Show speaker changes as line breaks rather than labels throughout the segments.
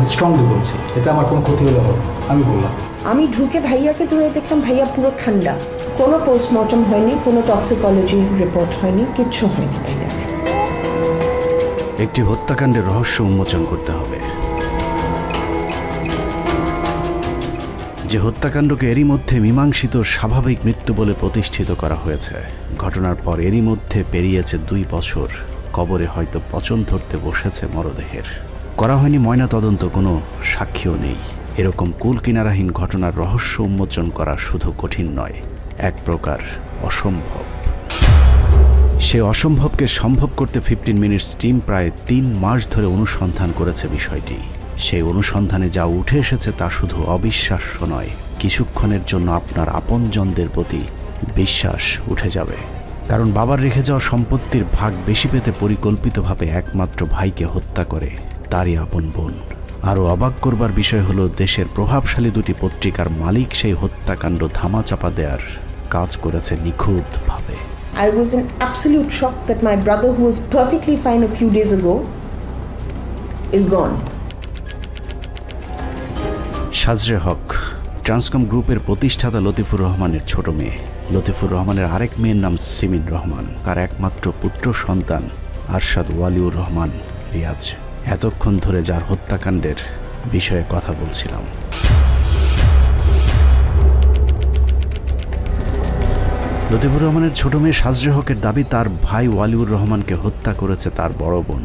আমি স্ট্রংলি বলছি, এতে আমার কোনো ক্ষতি হলে হবে, আমি বললাম।
আমি ঢুকে ভাইয়াকে ধরে দেখলাম ভাইয়া পুরো ঠান্ডা, কোনো পোস্টমর্টম হয়নি, কোনো টক্সিকোলজি রিপোর্ট হয়নি, কিচ্ছু হয়নি ভাইয়া।
একটি হত্যাকাণ্ডের রহস্য উন্মোচন করতে হবে, যে হত্যাকাণ্ডকে এরই মধ্যে মীমাংসিত স্বাভাবিক মৃত্যু বলে প্রতিষ্ঠিত করা হয়েছে। ঘটনার পর এরই মধ্যে পেরিয়েছে 2 বছর, কবরে হয়তো পচন ধরতে বসেছে মরদেহের। করা হয়নি ময়নাতদন্ত, কোনো সাক্ষীও নেই। এরকম কুল কিনারাহীন ঘটনার রহস্য উন্মোচন করা শুধু কঠিন নয়, এক প্রকার অসম্ভব। সে অসম্ভবকে সম্ভব করতে 15 মিনিটস টিম প্রায় 3 মাস ধরে অনুসন্ধান করেছে বিষয়টি। সেই অনুসন্ধানে যা উঠে এসেছে তা শুধু অবিশ্বাস্য নয়, কিছুক্ষণের জন্য আপনার আপনজনদের প্রতি বিশ্বাস উঠে যাবে। কারণ বাবার রেখে যাওয়া সম্পত্তির ভাগ বেশি পেতে পরিকল্পিতভাবে একমাত্র ভাইকে হত্যা করে তারই আপন বোন। আরও অবাক করবার বিষয় হলো, দেশের প্রভাবশালী 2টি পত্রিকার মালিক সেই হত্যাকাণ্ড ধামাচাপা দেওয়ার কাজ করেছে নিখুঁতভাবে।
I was in absolute shock that my brother, who was perfectly fine a few days ago, is gone.
সাজরে হক ট্রান্সকম গ্রুপের প্রতিষ্ঠাতা লতিফুর রহমানের ছোট মেয়ে। লতিফুর রহমানের আরেক মেয়ের নাম সিমিন রহমান, তার একমাত্র পুত্র সন্তান আরশাদ ওয়ালিউর রহমান রিয়াজ। এতক্ষণ ধরে যার হত্যাকাণ্ডের বিষয়ে কথা বলছিলাম। লতিফুর রহমানের ছোট মেয়ে সাজরে হকের দাবি, তার ভাই ওয়ালিউর রহমানকে হত্যা করেছে তার বড় বোন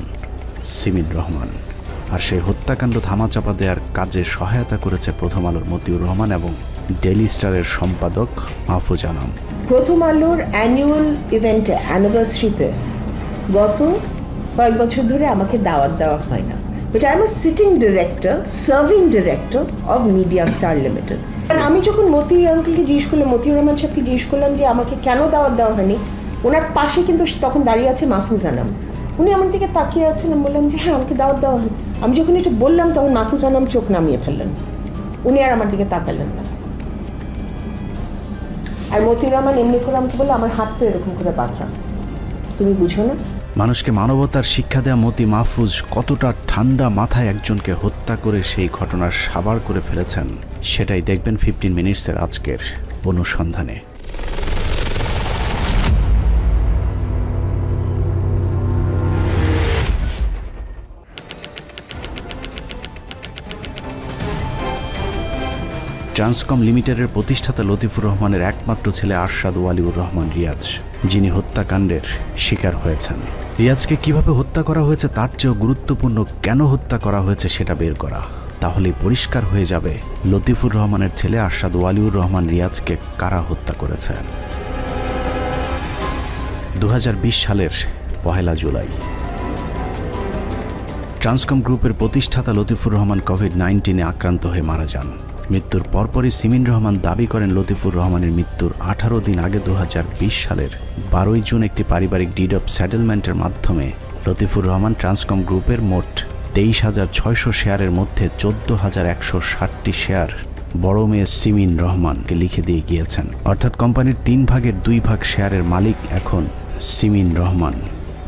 সিমিন রহমান। আর সেই হত্যাকাণ্ড ধামাচাপা দেওয়ার কাজে সহায়তা করেছে প্রথম আলোর মতিউর রহমান এবং ডেইলি স্টারের সম্পাদক মাহফুজ আনাম।
প্রথম আলোর অ্যানুয়াল ইভেন্টে, অ্যানিভার্সারিতে গত কয়েক বছর ধরে আমাকে দাওয়াত দেওয়া হয় না, but I am a sitting director, serving director of Media Star Limited. আমি যখন মতি আঙ্কেলকে জিজ্ঞেস করলাম, মতিউর রহমান সাহেবকে জিজ্ঞেস করলাম যে আমাকে কেন দাওয়াত দেওয়া হয়নি, ওনার পাশে কিন্তু তখন দাঁড়িয়ে আছে মাহফুজ আনাম। উনি আমার দিকে তাকিয়ে আছেন, আমি বললাম যে হ্যাঁ আমাকে দাওয়াত দেওয়া হয়নি। আমি যখন এটা বললাম তখন মাহফুজ আনাম চোখ নামিয়ে ফেললেন, উনি আর আমার দিকে তাকালেন না। আর মতিউর রহমান এমনি করে আমাকে বললো, আমার হাত তো এরকম করে বাঁধা, তুমি বুঝো না?
মানুষকে মানবতার শিক্ষা দেয়া মতি মাহফুজ কতটা ঠান্ডা মাথায় একজনকে হত্যা করে সেই ঘটনার সাবার করে ফেলেছেন, সেটাই দেখবেন 15 মিনিটসের আজকের অনুসন্ধানে। ট্রান্সকম লিমিটেডের প্রতিষ্ঠাতা লতিফুর রহমানের একমাত্র ছেলে আরশাদ ওয়ালিউর রহমান রিয়াজ, যিনি হত্যাকাণ্ডের শিকার হয়েছেন। রিয়াজকে কিভাবে হত্যা করা হয়েছে তার চেয়েও গুরুত্বপূর্ণ কেন হত্যা করা হয়েছে সেটা বের করা। তাহলেই পরিষ্কার হয়ে যাবে লতিফুর রহমানের ছেলে আরশাদ ওয়ালিউর রহমান রিয়াজকে কারা হত্যা করেছে। 2020 সালের 1 জুলাই ট্রান্সকম গ্রুপের প্রতিষ্ঠাতা লতিফুর রহমান কোভিড-19 আক্রান্ত হয়ে মারা যান। মৃত্যুর পরপরই সিমিন রহমান দাবি করেন লতিফুর রহমানের মৃত্যুর 18 দিন আগে 2020 সালের 12 জুন একটি পারিবারিক ডিড অফ সেটেলমেন্টের মাধ্যমে লতিফুর রহমান ট্রান্সকম গ্রুপের মোট 23,600 শেয়ারের মধ্যে 14,160টি শেয়ার বড় মেয়ে সিমিন রহমানকে লিখে দিয়ে গিয়েছেন। অর্থাৎ কোম্পানির 3 ভাগের 2 ভাগ শেয়ারের মালিক এখন সিমিন রহমান।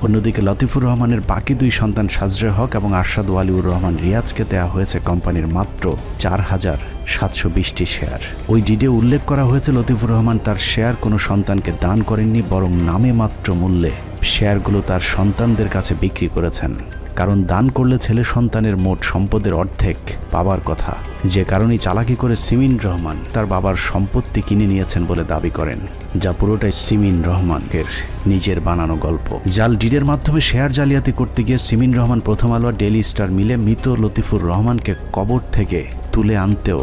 অন্যদিকে লতিফুর রহমানের বাকি 2 সন্তান সাজরে হক এবং আরশাদ ওয়ালিউর রহমান রিয়াজকে দেওয়া হয়েছে কোম্পানির মাত্র 4,720টি শেয়ার। ওই ডিডে উল্লেখ করা হয়েছে লতিফুর রহমান তার শেয়ার কোনো সন্তানকে দান করেননি, বরং নামে মাত্র মূল্যে শেয়ারগুলো তার সন্তানদের কাছে বিক্রি করেছেন। কারণ দান করলে ছেলে সন্তানের মোট সম্পদের অর্ধেক পাবার কথা, যে কারণেই চালাকি করে সিমিন রহমান তার বাবার সম্পত্তি কিনে নিয়েছেন বলে দাবি করেন, যা পুরোটাই সিমিন রহমানের নিজের বানানো গল্প। জাল ডিডের মাধ্যমে শেয়ার জালিয়াতি করতে গিয়ে সিমিন রহমান, প্রথম আলো আর ডেইলি স্টার মিলে মৃত লতিফুর রহমানকে কবর থেকে তুলে আনতেও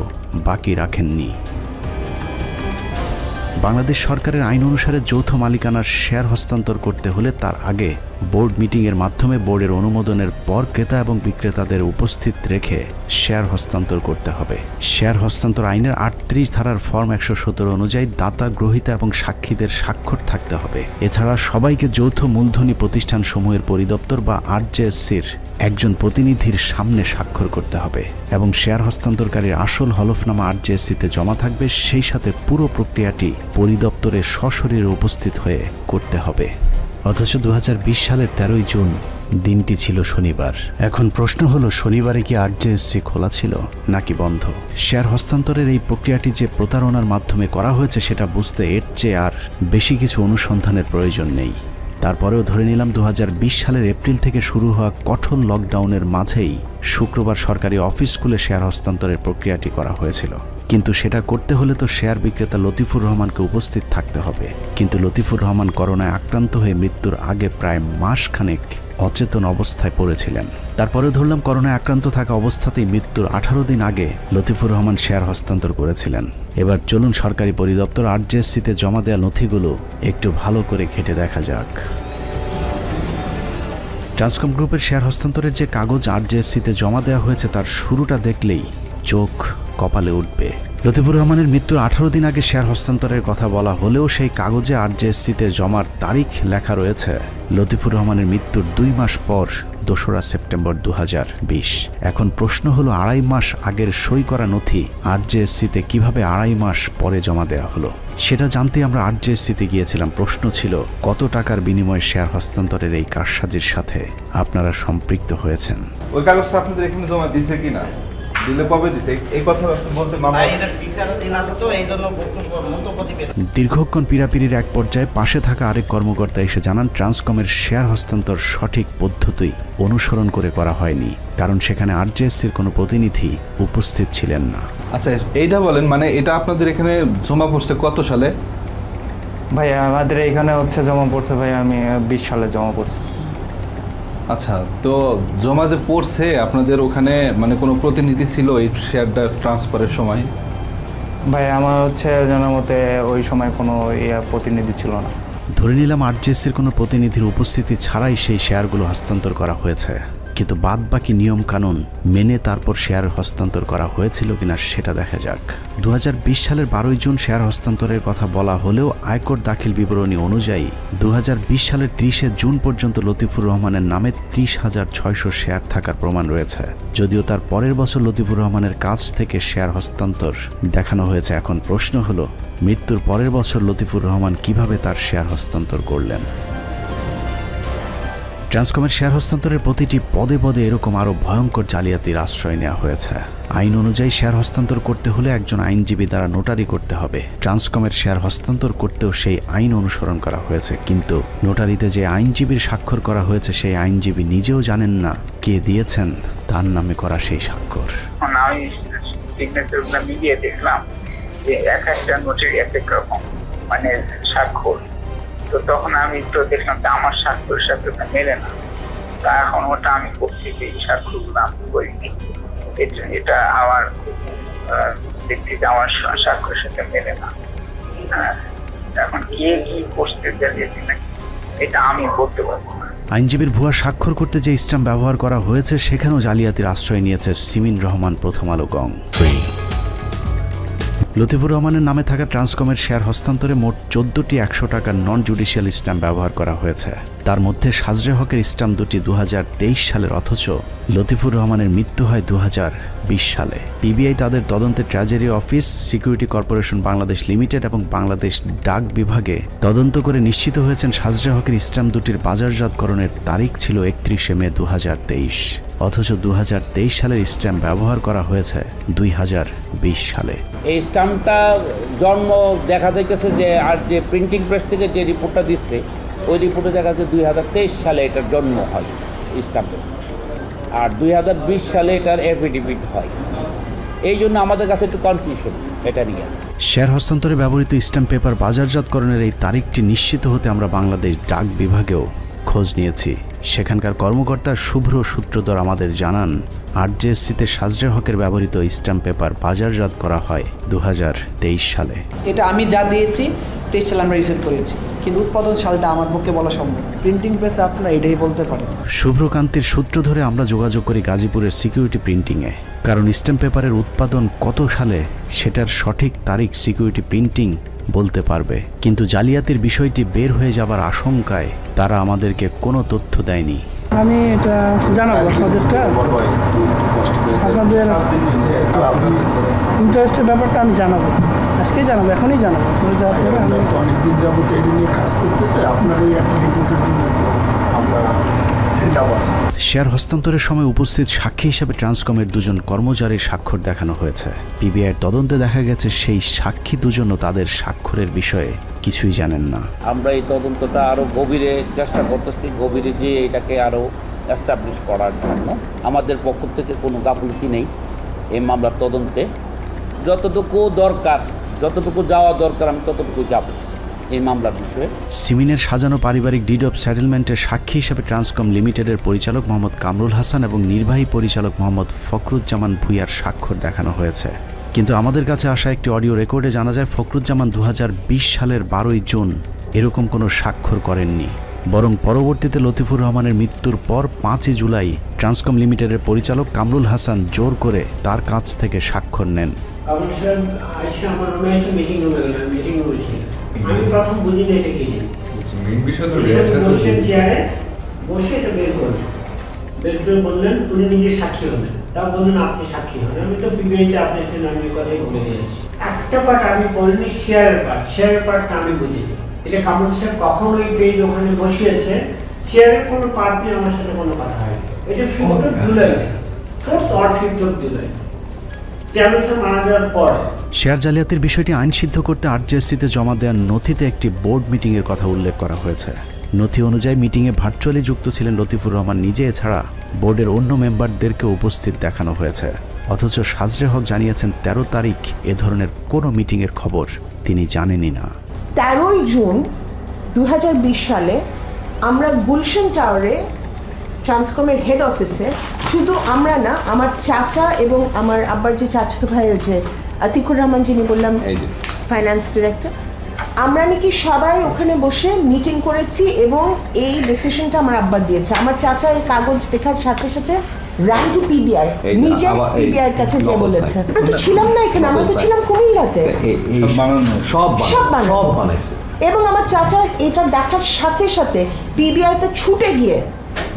বাকি রাখেননি। বাংলাদেশ সরকারের আইন অনুসারে যৌথ মালিকানার শেয়ার হস্তান্তর করতে হলে তার আগে বোর্ড মিটিংয়ের মাধ্যমে বোর্ডের অনুমোদনের পর ক্রেতা এবং বিক্রেতাদের উপস্থিত রেখে শেয়ার হস্তান্তর করতে হবে। শেয়ার হস্তান্তর আইনের 38 ধারার ফর্ম 117 অনুযায়ী দাতা, গ্রহীতা এবং সাক্ষীদের স্বাক্ষর থাকতে হবে। এছাড়া সবাইকে যৌথ মূলধনী প্রতিষ্ঠান সমূহের পরিদপ্তর বা আরজেএসসির একজন প্রতিনিধির সামনে স্বাক্ষর করতে হবে এবং শেয়ার হস্তান্তরকারীর আসল হলফনামা আরজেএসসিতে জমা থাকবে। সেই সাথে পুরো প্রক্রিয়াটি পরিদপ্তরে সশরীরে উপস্থিত হয়ে করতে হবে। অথচ 2020 সালের 13 জুন দিনটি ছিল শনিবার। এখন প্রশ্ন হলো, শনিবারে কি আরজেএসসি খোলা ছিল নাকি বন্ধ? শেয়ার হস্তান্তরের এই প্রক্রিয়াটি যে প্রতারণার মাধ্যমে করা হয়েছে সেটা বুঝতে এর চেয়ে আর বেশি কিছু অনুসন্ধানের প্রয়োজন নেই। তারপরেও ধরে নিলাম 2020 সালের এপ্রিল থেকে শুরু হওয়া কঠোর লকডাউনের মাঝেই শুক্রবার সরকারি অফিসগুলো শেয়ার হস্তান্তরের প্রক্রিয়াটি করা হয়েছিল। কিন্তু সেটা করতে হলে তো শেয়ার বিক্রেতা লতিফুর রহমানকে উপস্থিত থাকতে হবে। কিন্তু লতিফুর রহমান করোনায় আক্রান্ত হয়ে মৃত্যুর আগে প্রায় মাসখানেক অচেতন অবস্থায় পড়েছিলেন। তারপরেও ধরলাম করোনায় আক্রান্ত থাকা অবস্থাতেই মৃত্যুর 18 দিন আগে লতিফুর রহমান শেয়ার হস্তান্তর করেছিলেন। এবার চলুন সরকারি পরিদপ্তর আরজেএসসিতে জমা দেওয়া নথিগুলো একটু ভালো করে ঘেঁটে দেখা যাক। ট্রান্সকম গ্রুপের শেয়ার হস্তান্তরের যে কাগজ আরজেএসসিতে জমা দেওয়া হয়েছে তার শুরুটা দেখলেই চোখ কপালে উঠবে। লতিফুর রহমানের মৃত্যুর 18 দিন আগে শেয়ার হস্তান্তরের কথা বলা হলেও সেই কাগজে আরজেএসসিতে জমার তারিখ লেখা রয়েছে লতিফুর রহমানের মৃত্যুর 2 মাস পর 2রা সেপ্টেম্বর 2020। এখন প্রশ্ন হলো, 2.5 মাস আগের সই করা নথি আরজেএসসিতে কিভাবে 2.5 মাস পরে জমা দেওয়া হলো? সেটা জানতে আমরা আরজেএসসিতে গিয়েছিলাম। প্রশ্ন ছিল, কত টাকার বিনিময়ে শেয়ার হস্তান্তরের এই কারসাজির সাথে আপনারা সম্পৃক্ত হয়েছেন?
ওই কাগজটা আপনাদের এখানে জমা দিয়েছে কিনা, দিলে কবে দিতে, এই কথা বলতে
দীর্ঘক্ষণ পীড়াপিড়ির এক পর্যায়ে পাশে থাকা আরেক কর্মকর্তা এসে জানান, ট্রান্সকমের শেয়ার হস্তান্তর সঠিক পদ্ধতি অনুসরণ করে করা হয়নি, কারণ সেখানে আরজেএসসির কোনো প্রতিনিধি উপস্থিত ছিলেন না।
আচ্ছা, এইটা বলেন, মানে এটা আপনাদের এখানে জমা পড়ছে কত সালে?
ভাই আমাদের এখানে হচ্ছে জমা পড়ছে ভাই, আমি 20 সালে জমা পড়ছি।
আচ্ছা, তো জমা যে পড়ছে আপনাদের ওখানে মানে কোনো প্রতিনিধি ছিল এই শেয়ারটা ট্রান্সফারের সময়?
ভাই আমার হচ্ছে জানার মতে ওই সময় কোনো প্রতিনিধি ছিল না।
ধরে নিলাম আরজেএসসির কোনো প্রতিনিধির উপস্থিতি ছাড়াই সেই শেয়ারগুলো হস্তান্তর করা হয়েছে, কিন্তু বাদ বাকি নিয়ম কানুন মেনে তারপর শেয়ার হস্তান্তর করা হয়েছিল কিনা সেটা দেখা যাক। 2020 সালের 12 জুন শেয়ার হস্তান্তরের কথা বলা হলেও আয়কর দাখিল বিবরণী অনুযায়ী 2020 সালের 30 জুন পর্যন্ত লতিফুর রহমানের নামে 30,600 শেয়ার থাকার প্রমাণ রয়েছে। যদিও তার পরের বছর লতিফুর রহমানের কাছ থেকে শেয়ার হস্তান্তর দেখানো হয়েছে। এখন প্রশ্ন হলো, মৃত্যুর পরের বছর লতিফুর রহমান কিভাবে তার শেয়ার হস্তান্তর করলেন? ট্রান্সকমের শেয়ার হস্তান্তরের প্রতিটি পদে পদে এরকম আরও ভয়ঙ্কর জালিয়াতির আশ্রয় নেওয়া হয়েছে। আইন অনুযায়ী শেয়ার হস্তান্তর করতে হলে একজন আইনজীবী দ্বারা নোটারি করতে হবে। ট্রান্সকমের শেয়ার হস্তান্তর করতেও সেই আইন অনুসরণ করা হয়েছে, কিন্তু নোটারিতে যে আইনজীবীর স্বাক্ষর করা হয়েছে সেই আইনজীবী নিজেও জানেন না কে দিয়েছেন তার নামে করা সেই স্বাক্ষর।
আমি সিগনেচারগুলো মিলিয়ে দেখলাম যে এক একটা নোটের এক এক রকম মানে স্বাক্ষর। তো তখন আমি তো দেখলাম যে আমার স্বাক্ষর সাথে মেলে না। তা এখন ওটা আমি করছি যে এই স্বাক্ষরগুলো আমি করিনি, এটা আমার দেখছি যে আমার স্বাক্ষরের সাথে মেলে না। এখন কে কি করতে চাইছে না এটা আমি বলতে পারবো না।
আইনজীবীর ভুয়া স্বাক্ষর করতে যে স্ট্যাম্প ব্যবহার করা হয়েছে সেখানেও জালিয়াতির আশ্রয় নিয়েছে সিমিন রহমান, প্রথম আলো গং। লতিফুর রহমানের নামে থাকা ট্রান্সকমের শেয়ার হস্তান্তরে মোট 14টি 100 টাকার নন জুডিশিয়াল স্ট্যাম্প ব্যবহার করা হয়েছে। তার মধ্যে সাজরে হকের স্ট্যাম্প দুটি 2023 সালের, অথচ লতিফুর রহমানের মৃত্যু হয় 2020 সালে। পিবিআই তাদের তদন্তে treasury office, security corporation Bangladesh limited এবং বাংলাদেশ ডাক বিভাগে তদন্ত করে নিশ্চিত হয়েছেন সাজরে হকের স্ট্যাম্প দুটির বাজারজাতকরণের তারিখ ছিল 31 মে 2023, অথচ 2023 সালের স্ট্যাম্প ব্যবহার করা হয়েছে 2020 সালে।
এই স্ট্যাম্পটা জন্ম দেখা যাইতেছে যে আর যে প্রিন্টিং প্রেস থেকে যে রিপোর্টটা দিচ্ছে ওই রিপোর্টে দেখা যাচ্ছে 2023 সালে এটার জন্ম হয় স্ট্যাম্পের, আর 2020 সালে এটার এফিডেভিট হয়। এই জন্য আমাদের কাছে একটু কনফিউশন এটা নিয়ে।
শেয়ার হস্তান্তরে ব্যবহৃত স্ট্যাম্প পেপার বাজারজাতকরণের এই তারিখটি নিশ্চিত হতে আমরা বাংলাদেশ ডাক বিভাগেও খোঁজ নিয়েছি। সেখানকার কর্মকর্তা শুভ্র সূত্রধর আমাদের জানান, আরজেএসসিতে সাজরে হকের ব্যবহৃত স্ট্যাম্প পেপার বাজারজাত করা হয় 2023 সালে।
এটা আমি যা দিয়েছি 23 সালে আমরা রিসেট করেছি, কিন্তু উৎপাদন সালটা আমার পক্ষে বলা সম্ভব। প্রিন্টিং প্রেসে আপনারা এটাই বলতে পারেন।
শুভ্রকান্তির সূত্র ধরে আমরা যোগাযোগ করি গাজীপুরের সিকিউরিটি প্রিন্টিংয়ে, কারণ স্ট্যাম্প পেপারের উৎপাদন কত সালে সেটার সঠিক তারিখ সিকিউরিটি প্রিন্টিং বলতে পারবে। কিন্তু জালিয়াতির বিষয়টি বের হয়ে যাবার আশঙ্কায় তারা আমাদেরকে কোনো তথ্য দেয়নি।
আমি এটা জানাবো আপনাদেরটা, আপনাদের ইন্টারেস্টের ব্যাপারটা আমি জানাবো, আজকেই জানাবো, এখনই জানাবো।
অনেকদিন যাবত এটা নিয়ে কাজ করতেছে, আপনার এই একটা রিপোর্টের জন্য আমরা চাপ আছে।
শেয়ার হস্তান্তরের সময় উপস্থিত সাক্ষী হিসেবে ট্রান্সকমের দুজন কর্মচারীর স্বাক্ষর দেখানো হয়েছে। পিবিআইয়ের তদন্তে দেখা গেছে সেই সাক্ষী দুজনও তাদের স্বাক্ষরের বিষয়ে কিছুই জানেন না।
আমরা এই তদন্তটা আরও গভীরে চেষ্টা করতেছি, গভীরে গিয়ে এটাকে আরও এস্টাবলিশ করার জন্য। আমাদের পক্ষ থেকে কোনো গাফলতি নেই এই মামলার তদন্তে। যতটুকু দরকার, যতটুকু যাওয়া দরকার আমি ততটুকু যাব এই মামলার বিষয়ে।
সিমিনের সাজানো পারিবারিক ডিড অফ সেটেলমেন্টের সাক্ষী হিসেবে ট্রান্সকম লিমিটেডের পরিচালক মোহাম্মদ কামরুল হাসান এবং নির্বাহী পরিচালক মোহাম্মদ ফখরুজ্জামান ভূঁইয়ার স্বাক্ষর দেখানো হয়েছে। কিন্তু আমাদের কাছে আসা একটি অডিও রেকর্ডে জানা যায় ফখরুজ্জামান 2020 সালের 12 জুন এরকম কোনো স্বাক্ষর করেননি, বরং পরবর্তীতে লতিফুর রহমানের মৃত্যুর পর 5 জুলাই ট্রান্সকম লিমিটেডের পরিচালক কামরুল হাসান জোর করে তার কাছ থেকে স্বাক্ষর নেন।
আমি প্রথম বুঝিনি এটা কি চেয়ারে বসে এটা বের করলেন, বের করে বললেন উনি নিজে সাক্ষী হলেন। তা বললেন আপনি সাক্ষী হন। আমি তো বিবিআইতে আপনার সাথে আমি কথাই বলে দিয়েছি। একটা পার্ট আমি বলিনি, শেয়ারের পার্টটা আমি বুঝিনি। এটা কামরুল সাহেব কখন ওই পেজ ওখানে বসিয়েছে, শেয়ারের কোনো পার্ট নিয়ে আমার সাথে কোনো কথা হয়নি। এটা 5th July, 4th or 5th July মারা যাওয়ার পরে।
শেয়ার জালিয়াতির বিষয়টি আইন সিদ্ধ করতে আরজেএসসিতে জমা দেওয়ার নথিতে একটি বোর্ড মিটিংয়ের কথা উল্লেখ করা হয়েছে। নথি অনুযায়ী মিটিংয়ে ভার্চুয়ালি যুক্ত ছিলেন লতিফুর রহমান নিজে, এছাড়া বোর্ডের অন্য মেম্বারদেরকে উপস্থিত দেখানো হয়েছে। অথচ সাজরে হক জানিয়েছেন 13 তারিখ এ ধরনের কোনো মিটিংয়ের খবর তিনি জানেনই না।
13 জুন 2020 সালে আমরা গুলশান টাওয়ারে ট্রান্সকমের হেড অফিসে, শুধু আমরা না, আমার চাচা এবং আমার আব্বার যে চাচাতো ভাই হচ্ছে আতিকুর রহমান, যিনি বললাম ফাইন্যান্স ডিরেক্টর, আমরা নাকি সবাই ওখানে বসে মিটিং করেছি এবং এই ডিসিশনটা আমার আব্বা দিয়েছে। আমার চাচা এই কাগজ দেখার সাথে সাথে রান টু পিবিআই, নিজে পিবিআই এর কাছে যে বলেছে। আমরা তো ছিলাম না এখানে, আমরা তো ছিলাম কুমিল্লাতে। সব বানাইছে। এবং আমার চাচা এটা দেখার সাথে সাথে পিবিআইতে ছুটে গিয়ে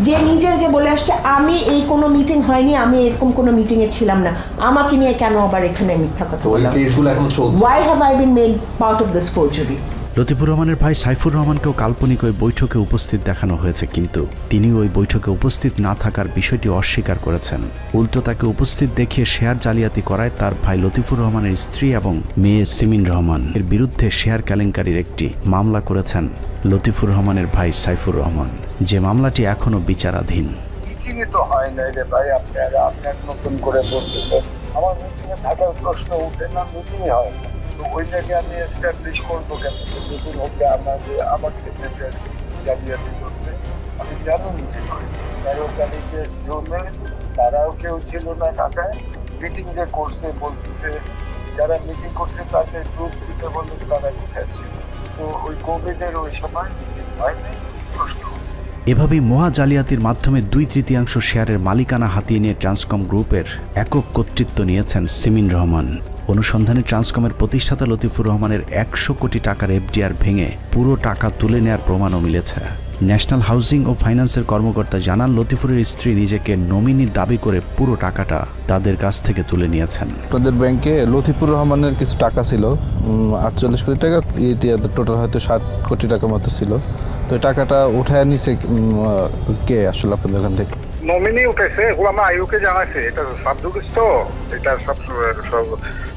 যে নিজে যে বলে আসছে আমি এই কোনো মিটিং হয়নি, আমি এরকম কোনো মিটিংয়ে ছিলাম না, আমাকে নিয়ে কেন আবার এখানে মিথ্যা কথা বললাম? Why have I been made part of this forgery?
Latifur রহমানের ভাই সাইফুর রহমানকেও কাল্পনিক ওই বৈঠকে উপস্থিত দেখানো হয়েছে, কিন্তু তিনি ওই বৈঠকে উপস্থিত না থাকার বিষয়টি অস্বীকার করেছেন। উল্টো তাকে উপস্থিত দেখিয়ে শেয়ার জালিয়াতি করায় তার ভাই লতিফুর রহমানের স্ত্রী এবং মেয়ে সিমিন রহমান এর বিরুদ্ধে শেয়ার কেলেঙ্কারির একটি মামলা করেছেন লতিফুর রহমানের ভাই সাইফুর রহমান, যে মামলাটি এখনো বিচারাধীন।
মিটিংয়ে তো হয় না রে ভাই, আপনারা নতুন করে বলতেছেন। আমার মিটিংয়ে থাকার প্রশ্ন উঠে না, মিটিংয়ে হয় না। তো ওই জায়গায় আমি এস্টাবলিশ করবো কেন মিটিং হচ্ছে? আমার সিগনেচার জালিয়াতি করছে, আমি জানি মিটিং হয়। 13 তারিখে জুনে তারাও কেউ ছিল না ঢাকায়। মিটিং যে করছে বলতেছে, যারা মিটিং করছে তাদের প্রুফ দিতে বললে তারা কোথায় ছিল? তো ওই কোভিডের ওই সময় মিটিং হয়নি, প্রশ্ন।
এভাবেই মহা জালিয়াতির মাধ্যমে 2/3 শেয়ারের মালিকানা হাতিয়ে নিয়ে ট্রান্সকম গ্রুপের একক কর্তৃত্ব নিয়েছেন সিমিন রহমান। অনুসন্ধানে ট্রান্সকমের প্রতিষ্ঠাতা লতিফুর রহমানের 100 কোটি টাকার এফডিআর ভেঙে পুরো টাকা তুলে নেওয়ার প্রমাণও মিলেছে। ন্যাশনাল হাউজিং ও ফাইন্যান্সের কর্মকর্তা জানান লতিফুরের স্ত্রী নিজেকে নমিনি দাবি করে পুরো টাকাটা তাদের কাছ থেকে তুলে নিয়েছেন।
আপনাদের ব্যাংকে লতিফুর রহমানের কিছু টাকা ছিল, 48 কোটি টাকা, টোটাল হয়তো 60 কোটি টাকার মতো ছিল। তো টাকাটা উঠায় নিছে কে আসলে আপনাদের ওখান থেকে?
নমিনি উঠেছে, এগুলো আমার আইউকে জানাইছে। এটা সব দুঃখ তো, এটা সব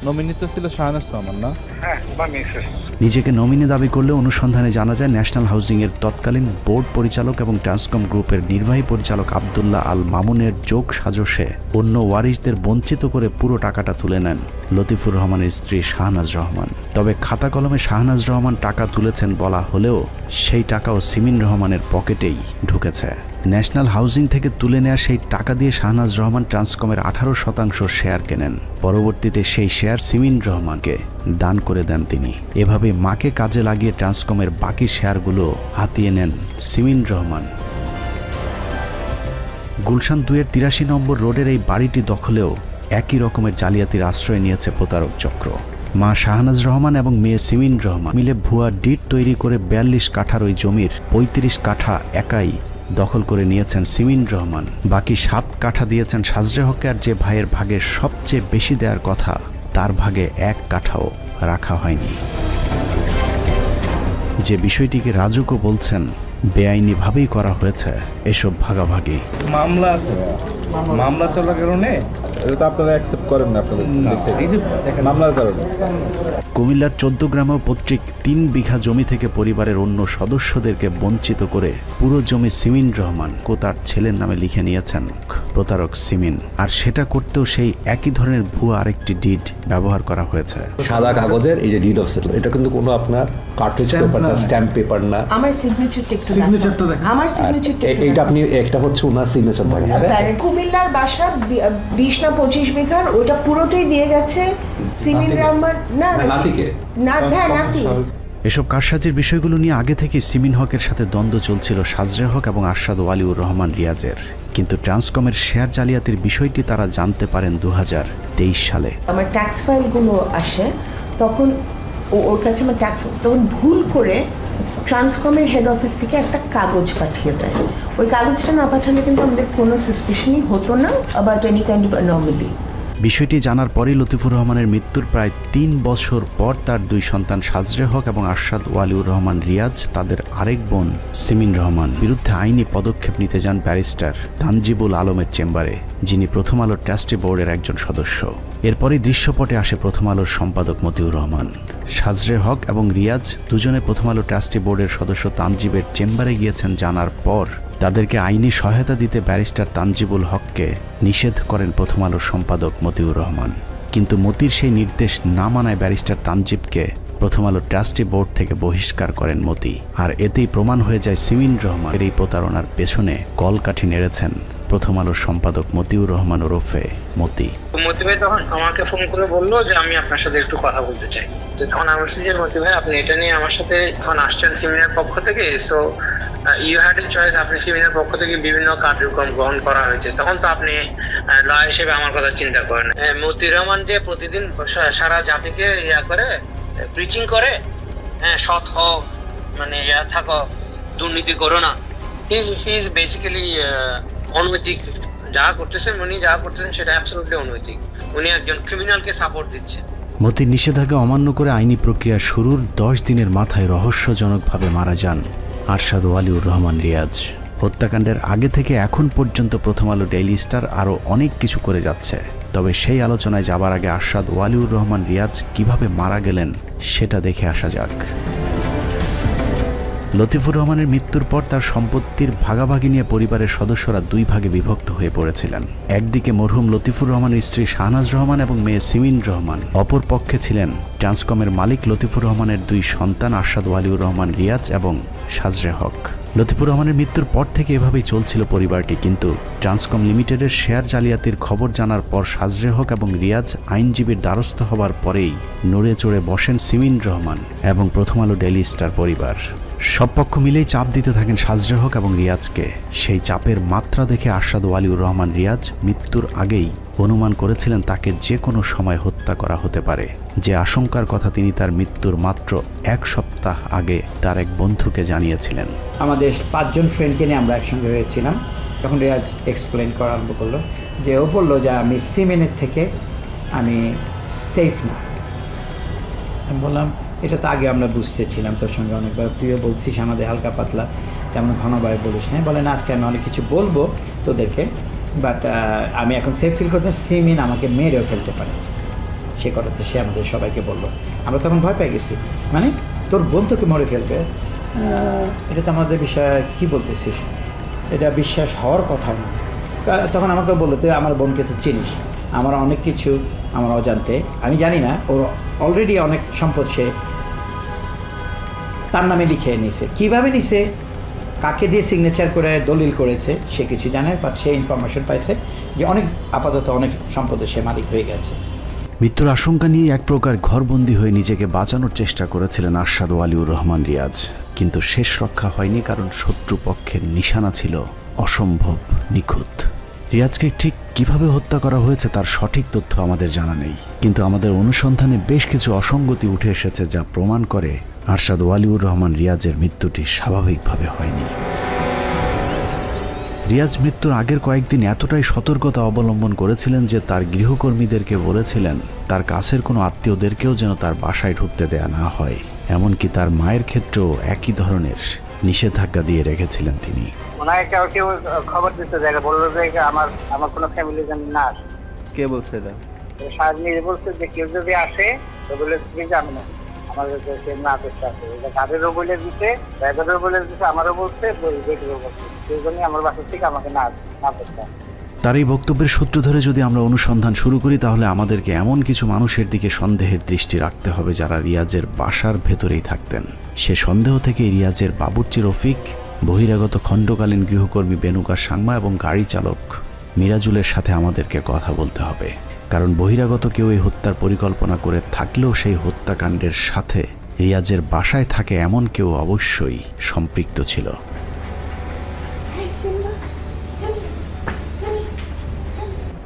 নমিনি তো ছিল শাহনাজ রহমান না?
হ্যাঁ, বানিয়েছে।
নিজেকে নমিনি দাবি করলে অনুসন্ধানে জানা যায় ন্যাশনাল হাউজিংয়ের তৎকালীন বোর্ড পরিচালক এবং ট্রান্সকম গ্রুপের নির্বাহী পরিচালক আবদুল্লাহ আল মামুনের যোগ সাজসে অন্য ওয়ারিসদের বঞ্চিত করে পুরো টাকাটা তুলে নেন লতিফুর রহমানের স্ত্রী শাহনাজ রহমান। তবে খাতা কলমে শাহনাজ রহমান টাকা তুলেছেন বলা হলেও সেই টাকাও সিমিন রহমানের পকেটেই ঢুকেছে। ন্যাশনাল হাউজিং থেকে তুলে নেওয়া সেই টাকা দিয়ে শাহনাজ রহমান ট্রান্সকমের 18% শেয়ার কেনেন। পরবর্তীতে সেই শেয়ার সিমিন রহমানকে দান করে দেন তিনি। এভাবে মাকে কাজে লাগিয়ে ট্রান্সকমের বাকি শেয়ারগুলো হাতিয়ে নেন সিমিন রহমান। গুলশান 2-এর 83 নম্বর রোডের এই বাড়িটি দখলেও একই রকমের জালিয়াতির আশ্রয় নিয়েছে প্রতারক চক্র। মা শাহনাজ রহমান এবং মেয়ে সিমিন রহমান মিলে ভুয়া ডিড তৈরি করে 42 কাঠার ওই জমির 35 কাঠা একাই দখল করে নিয়েছেন সিমিন রহমান। বাকি 7 কাঠা দিয়েছেন সাজরে হককে, আর যে ভাইয়ের ভাগে সবচেয়ে বেশি দেওয়ার কথা তার ভাগে 1 কাঠাও রাখা হয়নি। যে বিষয়টিকে রাজুকও বলছেন বেআইনিভাবেই করা হয়েছে এসব ভাগাভাগি।
মামলা আছে, মামলা চলার কারণে এটা তো আপনারা অ্যাকসেপ্ট করেন না আপনাদের দিক থেকে, মামলার কারণে।
কুমিল্লার 14 গ্রামেও পৈতৃক 3 বিঘা জমি থেকে পরিবারের অন্য সদস্যদেরকে বঞ্চিত করে পুরো জমি সিমিন রহমান ও তার ছেলের নামে লিখে নিয়েছেন প্রতারক সিমিন। আর সেটা করতেও সেই একই ধরনের ভুয়া আরেকটি ডিড ব্যবহার করা হয়েছে।
সাদা কাগজের এই যে ডিড অফ সেটেল, এটা কিন্তু কোনো আপনার কার্ট্রিজ পেপার না, স্ট্যাম্প পেপার না।
আমার সিগনেচারটা দেখুন। আমার সিগনেচারটা
এইটা আপনি একটা হচ্ছে ওনার সিগনেচার দেখাচ্ছে।
কুমিল্লার বাসা 20 না 25 বিঘার, ওটা পুরোটাই দিয়ে গেছে সিমিন রহমান। না
নাতিকে
না, হ্যাঁ নাতি।
এসব কারসাজির বিষয়গুলো নিয়ে আগে থেকে সিমিন হকের সাথে দ্বন্দ্ব চলছিল সাজরে হক এবং আরশাদ ওয়ালিউর রহমান রিয়াজের। কিন্তু ট্রান্সকমের শেয়ার জালিয়াতির বিষয়টি তারা জানতে পারেন 2023 সালে।
আমার ট্যাক্স ফাইলগুলো আসে, তখন ওর কাছে আমার ট্যাক্স, তখন ভুল করে ট্রান্সকমের হেড অফিস থেকে একটা কাগজ পাঠিয়ে দেয়। ওই কাগজটা না পাঠালে কিন্তু আমাদের কোনো সাসপিশনই হতো না about any kind of anomaly.
বিষয়টি জানার পরেই লতিফুর রহমানের মৃত্যুর প্রায় 3 বছর পর তার 2 সন্তান সাজরে হক এবং আরশাদ ওয়ালিউর রহমান রিয়াজ তাদের আরেক বোন সিমিন রহমান বিরুদ্ধে আইনি পদক্ষেপ নিতে যান ব্যারিস্টার তানজিবুল আলমের চেম্বারে, যিনি প্রথম আলোর ট্রাস্টি বোর্ডের একজন সদস্য। এরপরই দৃশ্যপটে আসে প্রথম আলোর সম্পাদক মতিউর রহমান। সাজরে হক এবং রিয়াজ দুজনে প্রথম আলো ট্রাস্টি বোর্ডের সদস্য তানজিবের চেম্বারে গিয়েছেন জানার পর তাদেরকে আইনি সহায়তা দিতে ব্যারিস্টার তানজিবুল হককে নিষেধ করেন প্রথম আলোর সম্পাদক মতিউর রহমান। কিন্তু মতির সেই নির্দেশ না মানায় ব্যারিস্টার তানজিবকে প্রথম আলো ট্রাস্টি বোর্ড থেকে বহিষ্কার করেন মতি। আর এতেই প্রমাণ হয়ে যায় সিমিন রহমানের এই প্রতারণার পেছনে কলকাঠি নেড়েছেন প্রথম আলোর সম্পাদক মতিউর রহমান ওরফে মতি।
মতি ভাই তখন আমাকে ফোন করে বললো যে আমি আপনার সাথে একটু কথা বলতে চাই। তো তখন আমি বলছি যে মতি ভাই আপনি এটা নিয়ে আমার সাথে এখন আসছেন সিমিনের পক্ষ থেকে, so you had a choice, আপনি সিমিনের পক্ষ থেকে বিভিন্ন কার্যক্রম গ্রহণ করা হয়েছে, তখন তো আপনি লয়ার হিসেবে আমার কথা চিন্তা করেন। মতিউর রহমান যে প্রতিদিন সারা জাতিকে করে প্রিচিং করে, সৎ হও, মানে থাকো, দুর্নীতি করো না, হি ইজ বেসিক্যালি অনৈতিক। যা করতেছেন উনি, যা করতেছেন সেটা অ্যাবসলিউটলি অনৈতিক। উনি একজন ক্রিমিনালকে সাপোর্ট দিচ্ছেন।
মতির নিষেধাজ্ঞা অমান্য করে আইনি প্রক্রিয়া শুরুর 10 দিনের মাথায় রহস্যজনকভাবে মারা যান আরশাদ ওয়ালিউর রহমান রিয়াজ। হত্যাকাণ্ডের আগে থেকে এখন পর্যন্ত প্রথম আলো ডেইলি স্টার আরও অনেক কিছু করে যাচ্ছে, তবে সেই আলোচনায় যাবার আগে আরশাদ ওয়ালিউর রহমান রিয়াজ কিভাবে মারা গেলেন সেটা দেখে আসা যাক। লতিফুর রহমানের মৃত্যুর পর তার সম্পত্তির ভাগাভাগি নিয়ে পরিবারের সদস্যরা 2 ভাগে বিভক্ত হয়ে পড়েছিলেন। একদিকে মরহুম লতিফুর রহমানের স্ত্রী শাহনাজ রহমান এবং মেয়ে সিমিন রহমান, অপর পক্ষে ছিলেন ট্রান্সকমের মালিক লতিফুর রহমানের 2 সন্তান আরশাদ ওয়ালিউর রহমান রিয়াজ এবং সাজরে হক। লতিফুর রহমানের মৃত্যুর পর থেকে এভাবেই চলছিল পরিবারটি, কিন্তু ট্রান্সকম লিমিটেডের শেয়ার জালিয়াতির খবর জানার পর সাজরে হক এবং রিয়াজ আইনজীবীর দ্বারস্থ হবার পরেই নড়ে চড়ে বসেন সিমিন রহমান এবং প্রথম আলো ডেইলি স্টার পরিবার। সব পক্ষ মিলেই চাপ দিতে থাকেন সাজরে হক এবং রিয়াজকে। সেই চাপের মাত্রা দেখে আরশাদ ওয়ালিউর রহমান রিয়াজ মৃত্যুর আগেই অনুমান করেছিলেন তাকে যে কোনো সময় হত্যা করা হতে পারে। যে আশঙ্কার কথা তিনি তার মৃত্যুর মাত্র 1 সপ্তাহ আগে তার এক বন্ধুকে জানিয়েছিলেন।
আমাদের 5 জন ফ্রেন্ডকে নিয়ে আমরা একসঙ্গে হয়েছিলাম। তখন রিয়াজ এক্সপ্লেন করা আরম্ভ করলো যে ও বললো যে আমি সিমেনের থেকে আমি সেফ না। আমি বললাম এটা তো আগে আমরা বুঝতেছিলাম, তোর সঙ্গে অনেকবার তুইও বলছিস আমাদের হালকা পাতলা, তেমন ঘনভাবে বলিস না। বলেন আজকে আমি অনেক কিছু বলবো তোদেরকে, বাট আমি এখন সেফ ফিল করতে, সিমিন আমাকে মেরেও ফেলতে পারে। সে কথাতে সে আমাদের সবাইকে বললো। আমরা তখন ভয় পেয়ে গেছি, মানে তোর বোন তোকে মরে ফেলবে, এটা তো আমাদের বিষয়ে কী বলতেছিস, এটা বিশ্বাস হওয়ার কথা না। তখন আমাকে বললো তুই আমার বোনকে তো চিনিস, আমার অনেক কিছু আমার অজান্তে, আমি জানি না, ওর অলরেডি অনেক সম্পদ সে তার নামে লিখে নিছে। কীভাবে নিছে, কাকে দিয়ে সিগনেচার করে দলিল করেছে সে কিছু জানে, বাট সে ইনফরমেশন পাইছে যে অনেক আপাতত অনেক সম্পদের সে মালিক হয়ে গেছে।
মৃত্যুর আশঙ্কা নিয়ে এক প্রকার ঘরবন্দি হয়ে নিজেকে বাঁচানোর চেষ্টা করেছিলেন আরশাদ ওয়ালিউর রহমান রিয়াজ, কিন্তু শেষ রক্ষা হয়নি, কারণ শত্রুপক্ষের নিশানা ছিল অসম্ভব নিখুঁত। রিয়াজকে ঠিক কিভাবে হত্যা করা হয়েছে তার সঠিক তথ্য আমাদের জানা নেই, কিন্তু আমাদের অনুসন্ধানে বেশ কিছু অসঙ্গতি উঠে এসেছে যা প্রমাণ করে আরশাদ ওয়ালিউর রহমান রিয়াজের মৃত্যুটি স্বাভাবিকভাবে হয়নি। রিয়াজ মৃত্যুর আগের কয়েকদিন এতটাই সতর্কতা অবলম্বন করেছিলেন যে তার গৃহকর্মীদেরকে বলেছিলেন তার কাছের কোনো আত্মীয়দেরকেও যেন তার বাসায় ঢুকতে দেয়া না হয়। এমনকি তার মায়ের ক্ষেত্রেও একই ধরনের নিষেধাজ্ঞা দিয়ে রেখেছিলেন তিনি।
ওনাকে কেউ খবর দিতে যায়, বললো যে আমার কোনো ফ্যামিলি যেন না আসে।
কে বলছে এটা?
সাহেব নিজে বলছে যে কেউ যদি আসে তো বলে তুমি যাবে না, আমাদের না করতে আসে। তাদেরও বলে দিতে, ড্রাইভারেরও বলে দিতে, আমারও বলছে, বেটিরও বলছে, সেই জন্যই আমার বাসা থেকে আমাকে না করতে আসে।
তার এই বক্তব্যের সূত্র ধরে যদি আমরা অনুসন্ধান শুরু করি, তাহলে আমাদেরকে এমন কিছু মানুষের দিকে সন্দেহের দৃষ্টি রাখতে হবে যারা রিয়াজের বাসার ভেতরেই থাকতেন। সে সন্দেহ থেকে রিয়াজের বাবুর্চি রফিক, বহিরাগত খণ্ডকালীন গৃহকর্মী বেনুকা সাংমা এবং গাড়ি চালক মিরাজুলের সাথে আমাদেরকে কথা বলতে হবে। কারণ বহিরাগত কেউ এই হত্যার পরিকল্পনা করে থাকলেও সেই হত্যাকাণ্ডের সাথে রিয়াজের বাসায় থাকে এমন কেউ অবশ্যই সম্পৃক্ত ছিল।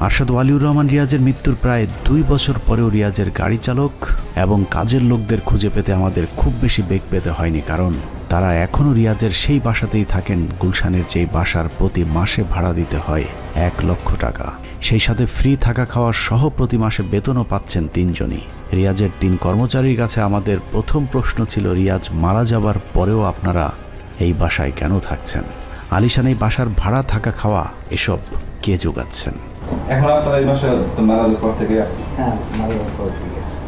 আরশাদ ওয়ালিউর রহমান রিয়াজের মৃত্যুর প্রায় 2 বছর পরেও রিয়াজের গাড়ি চালক এবং কাজের লোকদের খুঁজে পেতে আমাদের খুব বেশি বেগ পেতে হয়নি, কারণ তারা এখনও রিয়াজের সেই বাসাতেই থাকেন গুলশানের যেই বাসার প্রতি মাসে ভাড়া দিতে হয় 1 লক্ষ টাকা। সেই সাথে ফ্রি থাকা খাওয়ার সহ প্রতি মাসে বেতনও পাচ্ছেন 3 জনই। রিয়াজের 3 কর্মচারীর কাছে আমাদের প্রথম প্রশ্ন ছিল, রিয়াজ মারা যাবার পরেও আপনারা এই বাসায় কেন থাকছেন? আলিশান এই বাসার ভাড়া থাকা খাওয়া এসব কে যোগাচ্ছেন?
এখন আপনারা এই বাসায় মারা যাওয়ার পর থেকে আসছেন?
হ্যাঁ, মারা যাওয়ার পর থেকে আসছি।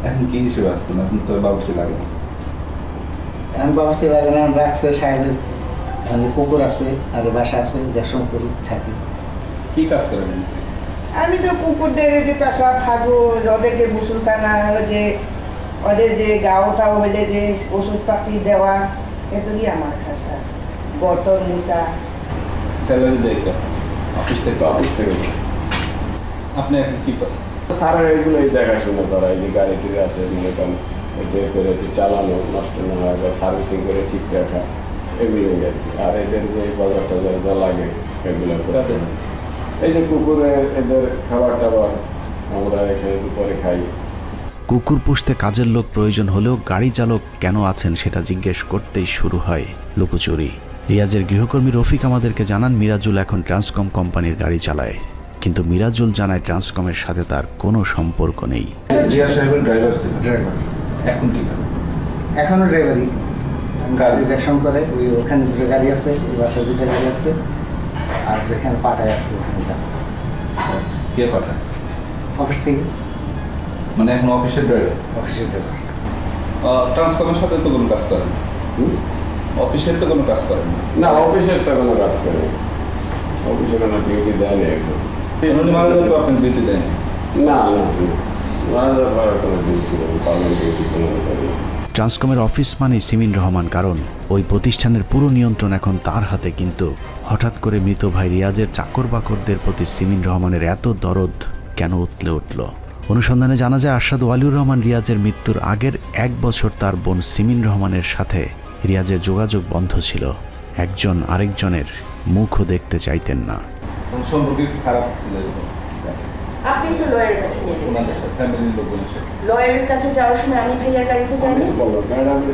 এখন কি হিসেবে আসছেন? এখন তো বাবুর্চি লাগে না।
এখন বাবুর্চি লাগে না, আমরা রাখছে সাহেবের কুকুর আছে আর বাসা আছে, দেড়শো করে থাকি।
কি কাজ করেন?
আমি তো কুকুরদের যে পেশা খাবো, ওদেরকে বুসুলখানা, যে ওদের যে গাওটা হলে যে ওষুধপাতি দেওয়া, এটুকুই আমার খাসা। বর্তন মোচা।
স্যালারি দেয় অফিস থেকে? আপনি এখন কি করেন?
সারা এগুলোই দেখাশোনা করা, এই যে গাড়ি টিড়ি আছে মনে করেন বের করে চালানো, নষ্ট না হয় বা সার্ভিসিং করে ঠিক রাখা, এগুলোই আর কি। আর এদের যে বাজার টাজার যা লাগে এগুলো করতে। এই যে কুকুরে এদের খাবার টাবার আমরা এখানে দুপুরে খাই।
কুকুর পুষতে কাজের লোক প্রয়োজন হলেও গাড়ি চালক কেন আছেন সেটা জিজ্ঞেস করতেই শুরু হয় লুকোচুরি। রিয়াজের গৃহকর্মী রফিক আমাদেরকে জানান মিরাজুল এখন ট্রান্সকম কোম্পানির গাড়ি চালায়, কিন্তু মিরাজুল জানায় ট্রান্সকমের সাথে তার কোনো সম্পর্ক নেই।
রিয়াজ সাহেবের ড্রাইভার ছিল? ড্রাইভার। এখন কি করেন?
এখনও ড্রাইভারই। গাড়ি রেশন করে, ওখানে 2 গাড়ি আছে, ওই বাসায় 2 গাড়ি আছে, আর যেখানে পাঠায় আর কি ওখানে যান।
কে পাঠায়?
অফিস থেকে।
মানে এখন অফিসের ড্রাইভার?
অফিসের ড্রাইভার।
ট্রান্সকমের সাথে তো কোনো কাজ করেন? অফিসের তো কোনো কাজ করেন
না? অফিসের তো কোনো কাজ করে, অফিসে কোনো ডিউটি দেয়নি এখন।
মারা যাবে আপনি ডিউটি দেন?
না না, মারা যাওয়ার কোনো ডিউটি নেই, পার্মানেন্ট ডিউটি কোনো নেই।
ট্রান্সকমের অফিস মানেই সিমিন রহমান, কারণ ওই প্রতিষ্ঠানের পুরো নিয়ন্ত্রণ এখন তার হাতে। কিন্তু হঠাৎ করে মৃত ভাই রিয়াজের চাকর বাকরদের প্রতি সিমিন রহমানের এত দরদ কেন উতলে উঠল? অনুসন্ধানে জানা যায় আরশাদ ওয়ালিউর রহমান রিয়াজের মৃত্যুর আগের 1 বছর তার বোন সিমিন রহমানের সাথে রিয়াজের যোগাযোগ বন্ধ ছিল। একজন আরেকজনের মুখও দেখতে চাইতেন না।
সম্পর্কে খারাপ ছিল?
আপনি একটু লয়ারের কাছে নিয়ে
ওনাদের সাথে ফ্যামিলির লোকজনের সাথে?
লয়ারের কাছে যাওয়ার সময় আমি ভাইয়ার গাড়িতে যাইনি,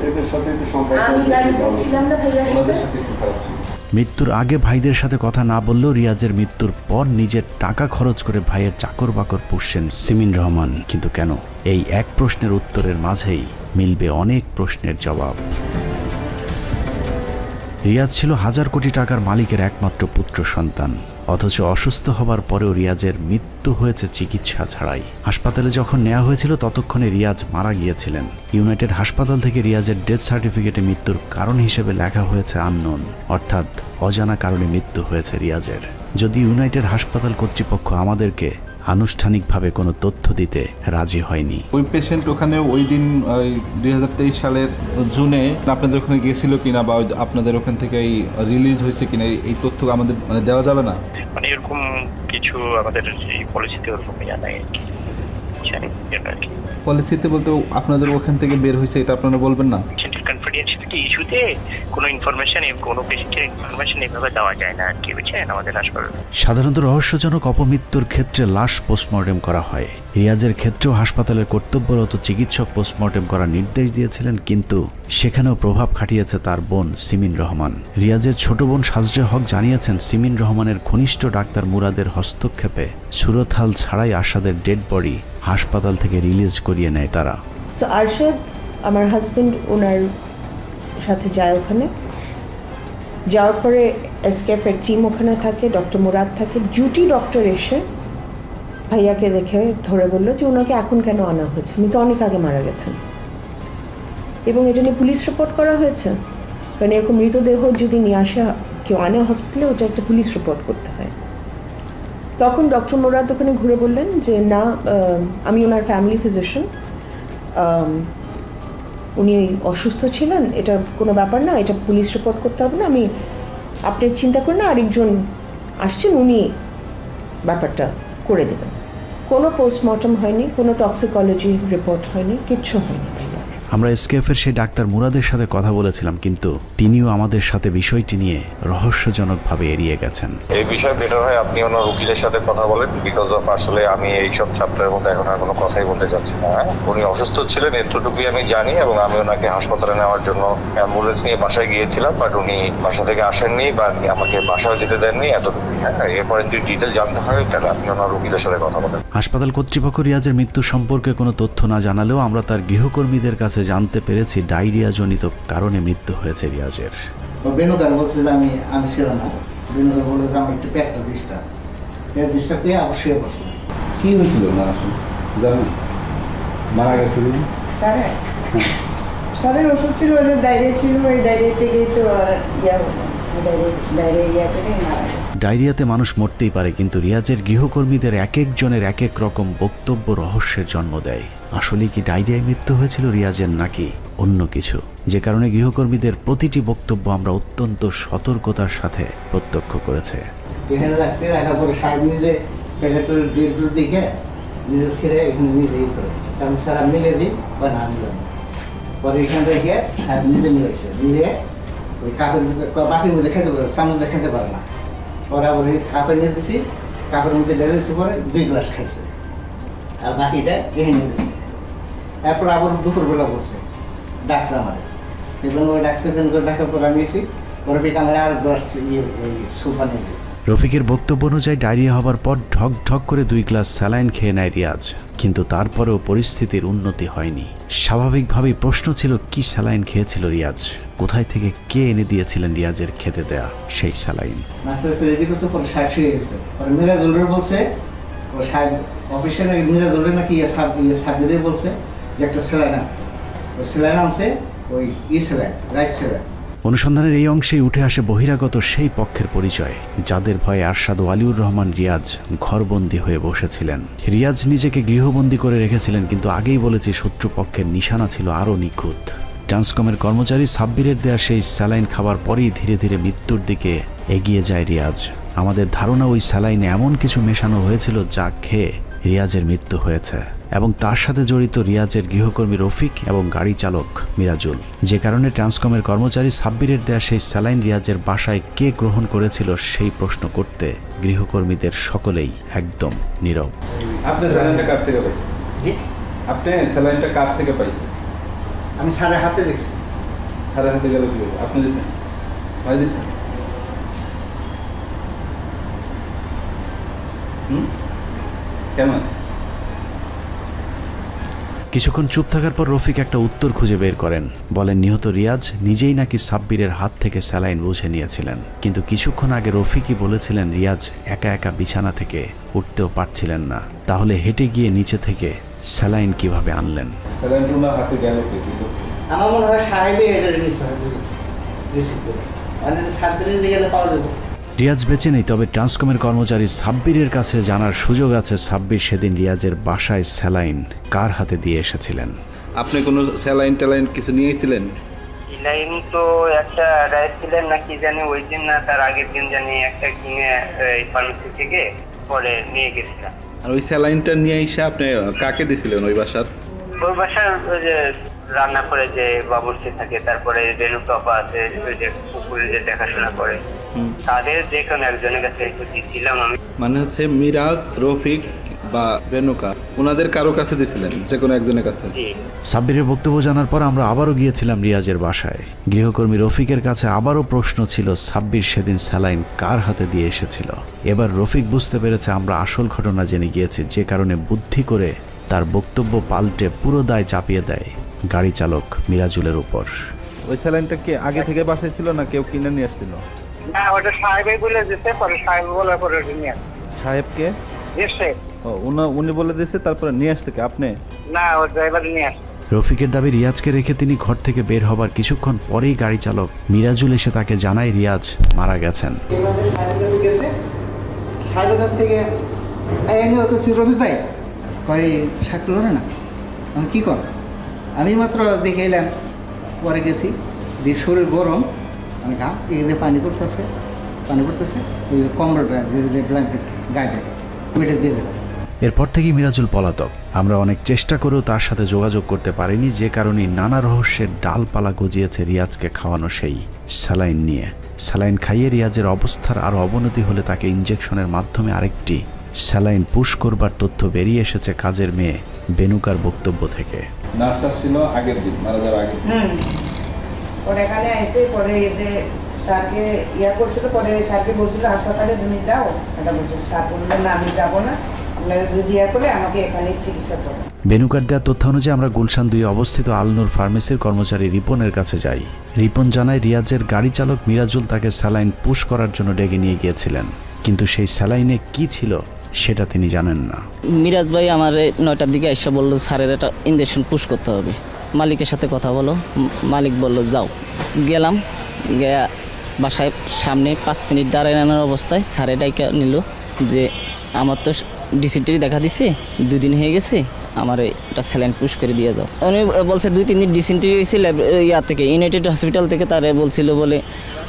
এদের সাথে তো সম্পর্ক
আমি গাড়িতে ছিলাম না ভাইয়ার সাথে।
ওনাদের সাথে একটু খারাপ ছিল।
মৃত্যুর আগে ভাইদের সাথে কথা না বললেও রিয়াজের মৃত্যুর পর নিজের টাকা খরচ করে ভাইয়ের চাকর বাকর পুষছেন সিমিন রহমান। কিন্তু কেন? এই এক প্রশ্নের উত্তরের মাঝেই মিলবে অনেক প্রশ্নের জবাব। রিয়াজ ছিল 1000 কোটি টাকার মালিকের একমাত্র পুত্র সন্তান, অথচ অসুস্থ হবার পরেও রিয়াজের মৃত্যু হয়েছে চিকিৎসা ছাড়াই। হাসপাতালে যখন নেওয়া হয়েছিল ততক্ষণে রিয়াজ মারা গিয়েছিলেন। ইউনাইটেড হাসপাতাল থেকে রিয়াজের ডেথ সার্টিফিকেটে মৃত্যুর কারণ হিসেবে লেখা হয়েছে আননোন, অর্থাৎ অজানা কারণে মৃত্যু হয়েছে রিয়াজের। যদি ইউনাইটেড হাসপাতাল কর্তৃপক্ষ আমাদেরকে আনুষ্ঠানিকভাবে কোনো তথ্য দিতে রাজি হয়নি।
ওই পেশেন্ট ওখানে ওই দিন 2023 সালের জুনে আপনাদের ওখানে গিয়েছিল কিনা, বা আপনাদের ওখান থেকে রিলিজ হয়েছে কিনা, এই তথ্য আমাদের মানে দেওয়া যাবে না?
মানে এরকম কিছু আমাদের এই পলিসিতে ওরকম জানাই আর কি,
পলিসিতে বলতে আপনাদের ওখান থেকে বের হয়েছে এটা আপনারা বলবেন না?
কনফিডেন্সিয়ালিটি ইস্যুতে কোনো ইনফরমেশন, কোনো পেশেন্টের ইনফরমেশন এভাবে দেওয়া যায় না আর কি, বুঝছেন আমাদের হাসপাতালে।
সাধারণত রহস্যজনক অপমৃত্যুর ক্ষেত্রে লাশ পোস্টমর্টেম করা হয়। রিয়াজের ক্ষেত্রেও হাসপাতালের কর্তব্যরত চিকিৎসক পোস্টমর্টেম করার নির্দেশ দিয়েছিলেন, কিন্তু সেখানেও প্রভাব খাটিয়েছে তার বোন সিমিন রহমান। রিয়াজের ছোট বোন সাজরে হক জানিয়েছেন সিমিন রহমানের ঘনিষ্ঠ ডাক্তার মুরাদের হস্তক্ষেপে সুরতহাল ছাড়াই আরশাদের ডেড বডি হাসপাতাল থেকে রিলিজ করিয়ে নেয় তারা।
সো আরশাদ আমার হাজব্যান্ড ওনার সাথে যায় ওখানে, যাওয়ার পরে এসকেএফের টিম ওখানে থাকে, ডক্টর মুরাদ থাকে। ডিউটি ডক্টর এসে ভাইয়াকে দেখে ধরে বললো যে ওনাকে এখন কেন আনা হয়েছে, উনি তো অনেক আগে মারা গেছেন। এবং এটা নিয়ে পুলিশ রিপোর্ট করা হয়েছে, কারণ এরকম মৃতদেহ যদি নিয়ে আসে কেউ আনে হসপিটালে, ওটা একটা পুলিশ রিপোর্ট করতে হয়। তখন ডক্টর মুরাদ ওখানে ঘুরে বললেন যে না, আমি ওনার ফ্যামিলি ফিজিশিয়ান, উনি অসুস্থ ছিলেন, এটা কোনো ব্যাপার না, এটা পুলিশ রিপোর্ট করতে হবে না, আপনি চিন্তা করেন না, আরেকজন আসছেন, উনি ব্যাপারটা করে দেবেন। কোনো পোস্টমর্টম হয়নি, কোনো টক্সিকোলজি রিপোর্ট হয়নি, কিচ্ছু হয়নি ভাইয়া।
আমরা এসকেএফের সেই ডাক্তার মুরাদের সাথে কথা বলেছিলাম, কিন্তু তিনিও আমাদের সাথে বিষয়টি নিয়ে রহস্যজনকভাবে এড়িয়ে গেছেন।
এই বিষয়ে বেটার হয় আপনি ওনার উকিলের সাথে কথা বলেন, বিকজ অফ আসলে আমি এইসব চ্যাপ্টারের মধ্যে এখন আর কোনো কথাই বলতে চাচ্ছি না। উনি অসুস্থ ছিলেন এতটুকুই আমি জানি, এবং আমি ওনাকে হাসপাতালে নেওয়ার জন্য অ্যাম্বুলেন্স নিয়ে বাসায় গিয়েছিলাম, বাট উনি বাসা থেকে আসেননি বা আমাকে বাসায় যেতে দেননি, এতটুকুই। হ্যাঁ, এরপরে যদি ডিটেল জানতে হয় তাহলে আপনি ওনার উকিলের সাথে কথা বলেন।
হাসপাতাল কর্তৃপক্ষ রিয়াজের মৃত্যু সম্পর্কে কোনো তথ্য না জানালেও আমরা তার গৃহকর্মীদের কাছে জানতে পেরেছি ডায়রিয়া জনিত কারণে মৃত্যু হয়েছে রিয়াজের।
বেনুদার বলছে যে আমি ছিলাম না, বেনুদার বলে যে আমার একটু পেটটা ডিস্টার্ব পেয়ে অবশ্যই বসছে।
কি হয়েছিল না জানেন? মারা গেছে
স্যারের ওষুধ ছিল, ওদের ডায়রিয়া ছিল, ওই ডায়রিয়া থেকেই তো ডায়রিয়া করে মারা গেছে।
ডায়রিয়াতে মানুষ মরতেই পারে, কিন্তু রিয়াজের গৃহকর্মীদের এক একজনের এক এক রকম বক্তব্য রহস্যের জন্ম দেয়। আসলে কি ডায়রিয়ায় মৃত্যু হয়েছিল রিয়াজের, নাকি অন্য কিছু, যে কারণে গৃহকর্মীদের প্রতিটি বক্তব্য আমরা অত্যন্ত সতর্কতার সাথে প্রত্যক্ষ করেছে।
এখানে রাখছে, রাখার পরে সাহেব নিজে প্যাকেটের ডিউটির দিকে নিজে ছেড়ে এখানে নিজেই করে, কারণ স্যার মিলে দিই বা না মিলাম। পরে এখানে রেখে সাহেব নিজে মিলাইছে, মিলে ওই কাপের মধ্যে বাটির মধ্যে খেতে পারে, সামনে খেতে পারে না। পরে আবার ওই কাপে নিয়ে দিচ্ছি, কাপের মধ্যে ঢেলে দিচ্ছি, পরে 2 গ্লাস খাইছে, আর বাকিটা এখানে নিয়ে দিচ্ছে। তারপর আবার দুপুরবেলা বলছে, ডাকছে আমাদের, সেগুলো ওই ডাকছে, ডাকার পর আমি এসেছি, পরে বিকালে আর গ্লাস স্যুপ বানিয়ে দিই।
রফিকের বক্তব্য অনুযায়ী ডায়রিয়া হবার পর ঢক ঢক করে 2 গ্লাস স্যালাইন খেয়ে নেয় রিয়াজ, কিন্তু তারপরেও পরিস্থিতির উন্নতি হয়নি। স্বাভাবিকভাবেই প্রশ্ন ছিল, কি স্যালাইন খেয়েছিল রিয়াজ, কোথায় থেকে কে এনে দিয়েছিলেন রিয়াজের খেতে দেয়া সেই স্যালাইন।
মিরাজুলের বলছে, ও সাহেব অফিসে মিরাজুলের নাকি সাহেবদের বলছে যে একটা স্যালাইন, ওই স্যালাইন আনছে, ওই স্যালাইন, রাইস স্যালাইন।
অনুসন্ধানের এই অংশেই উঠে আসে বহিরাগত সেই পক্ষের পরিচয়, যাদের ভয়ে আরশাদ ওয়ালিউর রহমান রিয়াজ ঘরবন্দি হয়ে বসেছিলেন। রিয়াজ নিজেকে গৃহবন্দী করে রেখেছিলেন, কিন্তু আগেই বলেছি শত্রুপক্ষের নিশানা ছিল আরও নিখুঁত। ট্রান্সকমের কর্মচারী সাব্বিরের দেয়া সেই স্যালাইন খাবার পরেই ধীরে ধীরে মৃত্যুর দিকে এগিয়ে যায় রিয়াজ। আমাদের ধারণা ওই স্যালাইনে এমন কিছু মেশানো হয়েছিল যা খেয়ে রিয়াজের মৃত্যু হয়েছে, এবং তার সাথে জড়িত রিয়াজের গৃহকর্মী রফিক এবং গাড়ি চালক মিরাজুল, যে কারণে ট্রান্সকমের কর্মচারী সাব্বিরের দেয়া সেই স্যালাইন রিয়াজের বাসায় কে গ্রহণ করেছিল সেই প্রশ্ন করতে গৃহকর্মীদের সকলেই একদম নীরব।
আপনি স্যালাইনটা কার থেকে পাইছেন? আপনি স্যালাইনটা কার থেকে পাইছেন?
আমি স্যারের হাতে দেখছি।
স্যারের হাতে গেল কি আপনি দিয়েছেন? ভাই দিয়েছেন? কেন?
কিছুক্ষণ চুপ থাকার পর রফিক একটা উত্তর খুঁজে বের করেন, বলেন নিহত রিয়াজ নিজেই নাকি সাব্বিরের হাত থেকে স্যালাইন বুঝে নিয়েছিলেন, কিন্তু কিছুক্ষণ আগে রফিকই বলেছিলেন রিয়াজ একা একা বিছানা থেকে উঠতেও পারছিলেন না, তাহলে হেঁটে গিয়ে নিচে থেকে স্যালাইন কিভাবে আনলেন?
আমার মনে হয় সাহেবই এটা রিসিভ করে, মানে সাব্বিরে গেলে পাওয়া যাবে।
রিয়াজ বেঁচে নেই, তবে ট্রান্সকমের কর্মচারী সাব্বিরের কাছে জানার সুযোগ আছে সাব্বির সেদিন রিয়াজের বাসায় স্যালাইন কার হাতে দিয়ে এসেছিলেন।
আপনি কোনো স্যালাইন ট্যালাইন কিছু নিয়েছিলেন?
স্যালাইন তো একটা রাইস ছিলেন না কি জানি, ওই দিন না তার আগের দিন জানি একটা কিনে ফার্মেসি থেকে পরে নিয়ে গেছিলাম।
আর ওই স্যালাইনটা নিয়ে এসে আপনি কাকে দিয়েছিলেন ওই বাসার?
ওই বাসার ওই যে রান্না করে যে বাবুর্চি থাকে, তারপরে রেণুকাপা আছে, ওই যে পুকুরে যে দেখাশোনা করে, তাদের যে কোনো একজনের কাছে একটু দিচ্ছিলাম আমি।
মানে হচ্ছে মিরাজ, রফিক বা রেণুকা, ওনাদের কারো কাছে দিছিলেন, যে কোনো একজনের কাছে?
সাব্বিরের বক্তব্য জানার পর আমরা আবারও গিয়েছিলাম রিয়াজের বাসায়। গৃহকর্মী রফিকের কাছে আবারও প্রশ্ন ছিল সাব্বির সেদিন স্যালাইন কার হাতে দিয়ে এসেছিল। এবার রফিক বুঝতে পেরেছে আমরা আসল ঘটনা জেনে গিয়েছি, যে কারণে বুদ্ধি করে তার বক্তব্য পাল্টে পুরো দায় চাপিয়ে দেয় গাড়ি চালক মিরাজুলের উপর।
ওই স্যালাইনটা কি আগে থেকে বাসায় ছিল না কেউ কিনে নিয়ে আসছিল?
না, ওটা সাহেবই বলে দিতে, পরে সাহেব বলার পরে ওটা নিয়ে আসছে।
সাহেবকে?
এসে
ও উনি বলে দিয়েছে, তারপরে নিয়ে আসছে কি আপনি?
না, ও ড্রাইভার নিয়ে আসছে।
রফিকের দাবি রিয়াজকে রেখে তিনি ঘর থেকে বের হবার কিছুক্ষণ পরেই গাড়ি চালক মিরাজুল এসে তাকে জানায় রিয়াজ মারা গেছেন।
সাহেবের কাছ থেকে রফিক ভাই কয় সাক্ষী লড়ে না, আমি কী কর, আমি মাত্র দেখে এলাম, পরে গেছি দিয়ে শরীর গরম, আমি ঘাম এখানে পানি পড়তেছে ওই কম্বলটা যে ব্ল্যাঙ্কেট গায়ে ওইটা দিয়ে দিলাম।
এরপর থেকেই মিরাজুল পলাতক। আমরা অনেক চেষ্টা করেও তার সাথে যোগাযোগ করতে পারিনি, যে কারণে নানা রহস্যের ডালপালা গজিয়েছে রিয়াজকে খাওয়ানো সেই স্যালাইন নিয়ে। স্যালাইন খাইয়ে রিয়াজের অবস্থার আরও অবনতি হলে তাকে ইঞ্জেকশনের মাধ্যমে আরেকটি স্যালাইন পুশ করবার তথ্য বেরিয়ে এসেছে কাজের মেয়ে বেনুকার বক্তব্য থেকে।
নার্স ছিল আগের দিন, মারা যাওয়ার আগের দিন।
পরে এখানে এসে পরে এতে স্যারকে করছিল, পরে স্যারকে বলছিল হাসপাতালে তুমি যাও, এটা বলছিল। স্যার বললেন না, আমি যাবো না, আপনাকে যদি করলে আমাকে এখানে চিকিৎসা করো।
বেনুকার দেওয়া তথ্য অনুযায়ী আমরা গুলশান 2 অবস্থিত আলনুর ফার্মেসির কর্মচারী রিপনের কাছে যাই। রিপন জানায় রিয়াজের গাড়ি চালক মিরাজুল তাকে স্যালাইন পুশ করার জন্য ডেকে নিয়ে গিয়েছিলেন, কিন্তু সেই স্যালাইনে কি ছিল সেটা তিনি জানেন না।
মিরাজ ভাই আমার 9টার দিকে এসে বললো স্যারের একটা ইঞ্জেকশন পুশ করতে হবে, মালিকের সাথে কথা বলো। মালিক বলল যাও। গেলাম, গিয়ে বাসায় সামনে 5 মিনিট দাঁড়ানোর অবস্থায় স্যারে ডাইকা নিল যে আমার তো ডিসেন্টারি দেখা দিছে, 2 দিন হয়ে গেছে, আমার এটা স্যালাইন পুশ করে দিয়ে যাও। উনি বলছে 2-3 দিন ডিসেন্টারি হয়েছে থেকে ইউনাইটেড হসপিটাল থেকে, তারে বলছিল বলে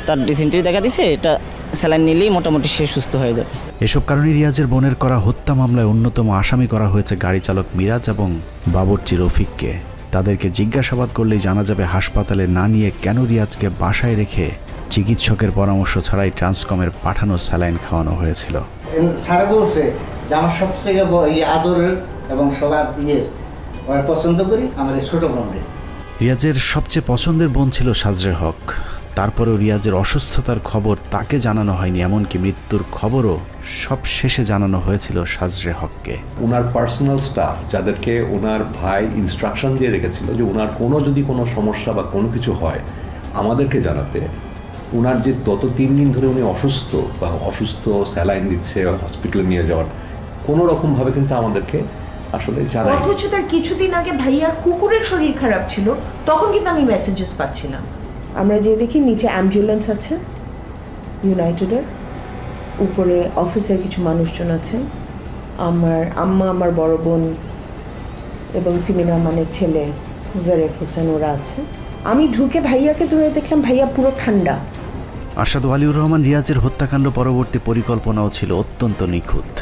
তার ডিসেন্টারি দেখা দিছে, এটা স্যালাইন নিলেই মোটামুটি সে সুস্থ হয়ে যাবে।
এসব কারণে রিয়াজের বোনের করা হত্যা মামলায় অন্যতম আসামি করা হয়েছে গাড়ি চালক মিরাজ এবং বাবুর্চি রফিককে। তাদেরকে জিজ্ঞাসাবাদ করলেই জানা যাবে হাসপাতালে না নিয়ে কেন রিয়াজকে বাসায় রেখে চিকিৎসকের পরামর্শ ছাড়াই ট্রান্সকমের পাঠানো স্যালাইন খাওয়ানো হয়েছিল।
স্যার বলছে যে আমার সবথেকে আদরের এবং সবার পছন্দ করি আমার এই ছোট বোনকে।
রিয়াজের সবচেয়ে পছন্দের বোন ছিল সাজরে হক। তারপরেও রিয়াজের অসুস্থতার খবর তাকে জানানো হয়নি, এমনকি মৃত্যুর খবরও সব শেষে জানানো হয়েছিল সাজরে হককে।
ওনার পার্সোনাল স্টাফ যাদেরকে ওনার ভাই ইনস্ট্রাকশন দিয়ে রেখেছিল যে ওনার যদি কোনো সমস্যা বা কোনো কিছু হয় আমাদেরকে জানাতে। ওনার যে গত 3 দিন ধরে উনি অসুস্থ স্যালাইন দিচ্ছে, হসপিটালে নিয়ে যাওয়ার কোনো রকমভাবে কিন্তু আমাদেরকে আসলে জানাই।
অথচ তার কিছুদিন আগে ভাইয়ার কুকুরের শরীর খারাপ ছিল, তখন কিন্তু আমি মেসেজেস পাচ্ছিলাম। আমরা যে দেখি নিচে অ্যাম্বুলেন্স আছে ইউনাইটেডের, উপরে অফিসের কিছু মানুষজন আছেন, আমার আম্মা, আমার বড় বোন এবং সিমিন রহমানের ছেলে জারেফ হোসেন, ওরা আছে। আমি ঢুকে ভাইয়াকে ধরে দেখলাম ভাইয়া পুরো ঠান্ডা।
আসাদ ওয়ালিউর রহমান রিয়াজের হত্যাকাণ্ড পরবর্তী পরিকল্পনাও ছিল অত্যন্ত নিখুঁত।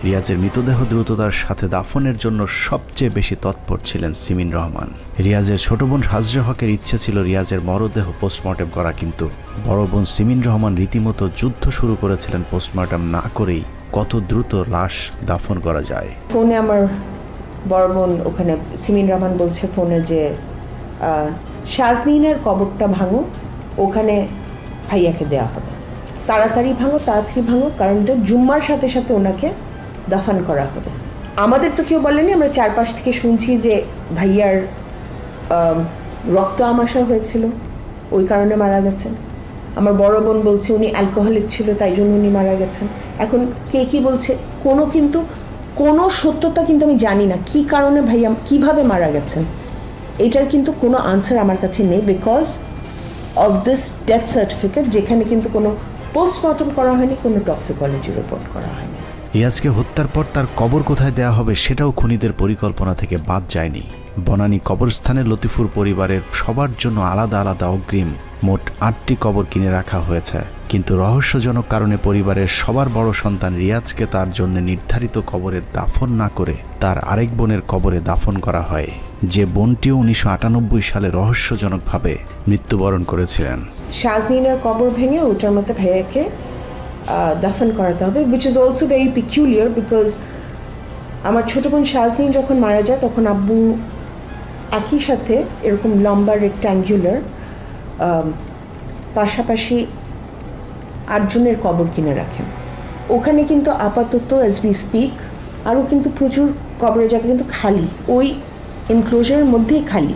রিয়াজের মৃতদেহ দ্রুততার সাথে দাফনের জন্য সবচেয়ে বেশি তৎপর ছিলেন সিমিন রহমান। রিয়াজের ছোট বোন সাজরে হকের ইচ্ছে ছিল রিয়াজের মরদেহ পোস্টমর্টেম করা, কিন্তু বড় বোন সিমিন রহমান রীতিমতো যুদ্ধ শুরু করেছিলেন পোস্টমর্টেম না করেই কত দ্রুত লাশ দাফন করা যায়।
ফোনে আমার বড় বোন ওখানে সিমিন রহমান বলছে ফোনে যে শাজনীনের কবরটা ভাঙো, ওখানে ভাইয়াকে দেওয়া হবে, তাড়াতাড়ি ভাঙো, কারণ এটা জুম্মার সাথে সাথে ওনাকে দাফন করা হবে। আমাদের তো কেউ বলেনি, আমরা চারপাশ থেকে শুনছি যে ভাইয়ার রক্ত আমাশা হয়েছিল, ওই কারণে মারা গেছেন। আমার বড় বোন বলছে উনি অ্যালকোহলিক ছিল, তাই জন্য উনি মারা গেছেন। এখন কে কি বলছে কোনো সত্যতা কিন্তু আমি জানি না কী কারণে ভাইয়া কীভাবে মারা গেছেন, এটার কিন্তু কোনো আনসার আমার কাছে নেই because of this death certificate, যেখানে কিন্তু কোনো পোস্টমর্টম করা হয়নি, কোনো টক্সিকোলজি রিপোর্ট করা হয়নি।
রিয়াজকে হত্যার পর তার কবর কোথায় দেয়া হবে সেটাও খুনিদের পরিকল্পনা থেকে বাদ যায়নি। বনানী কবরস্থানে লতিফুর পরিবারের সবার জন্য আলাদা আলাদা অগ্রিম মোট 8টি কবর কিনে রাখা হয়েছে, কিন্তু রহস্যজনক কারণে পরিবারের সবার বড় সন্তান রিয়াজকে তার জন্য নির্ধারিত কবরে দাফন না করে তার আরেক বোনের কবরে দাফন করা হয়, যে বোনটিও 1998 সালে রহস্যজনকভাবে মৃত্যুবরণ করেছিলেন।
শাজনীনের কবর ভেঙে ওটার মধ্যে ভাইয়াকে দাফন করাতে হবে, which is also very peculiar because আমার ছোটো বোন শাজনীন যখন মারা যায় তখন আব্বু একই সাথে এরকম লম্বা রেক্ট্যাঙ্গুলার পাশাপাশি 8 জনের কবর কিনে রাখেন। ওখানে কিন্তু আপাতত অ্যাজ উই স্পিক আরও কিন্তু প্রচুর কবরের জায়গা কিন্তু খালি, ওই এনক্লোজারের মধ্যেই খালি।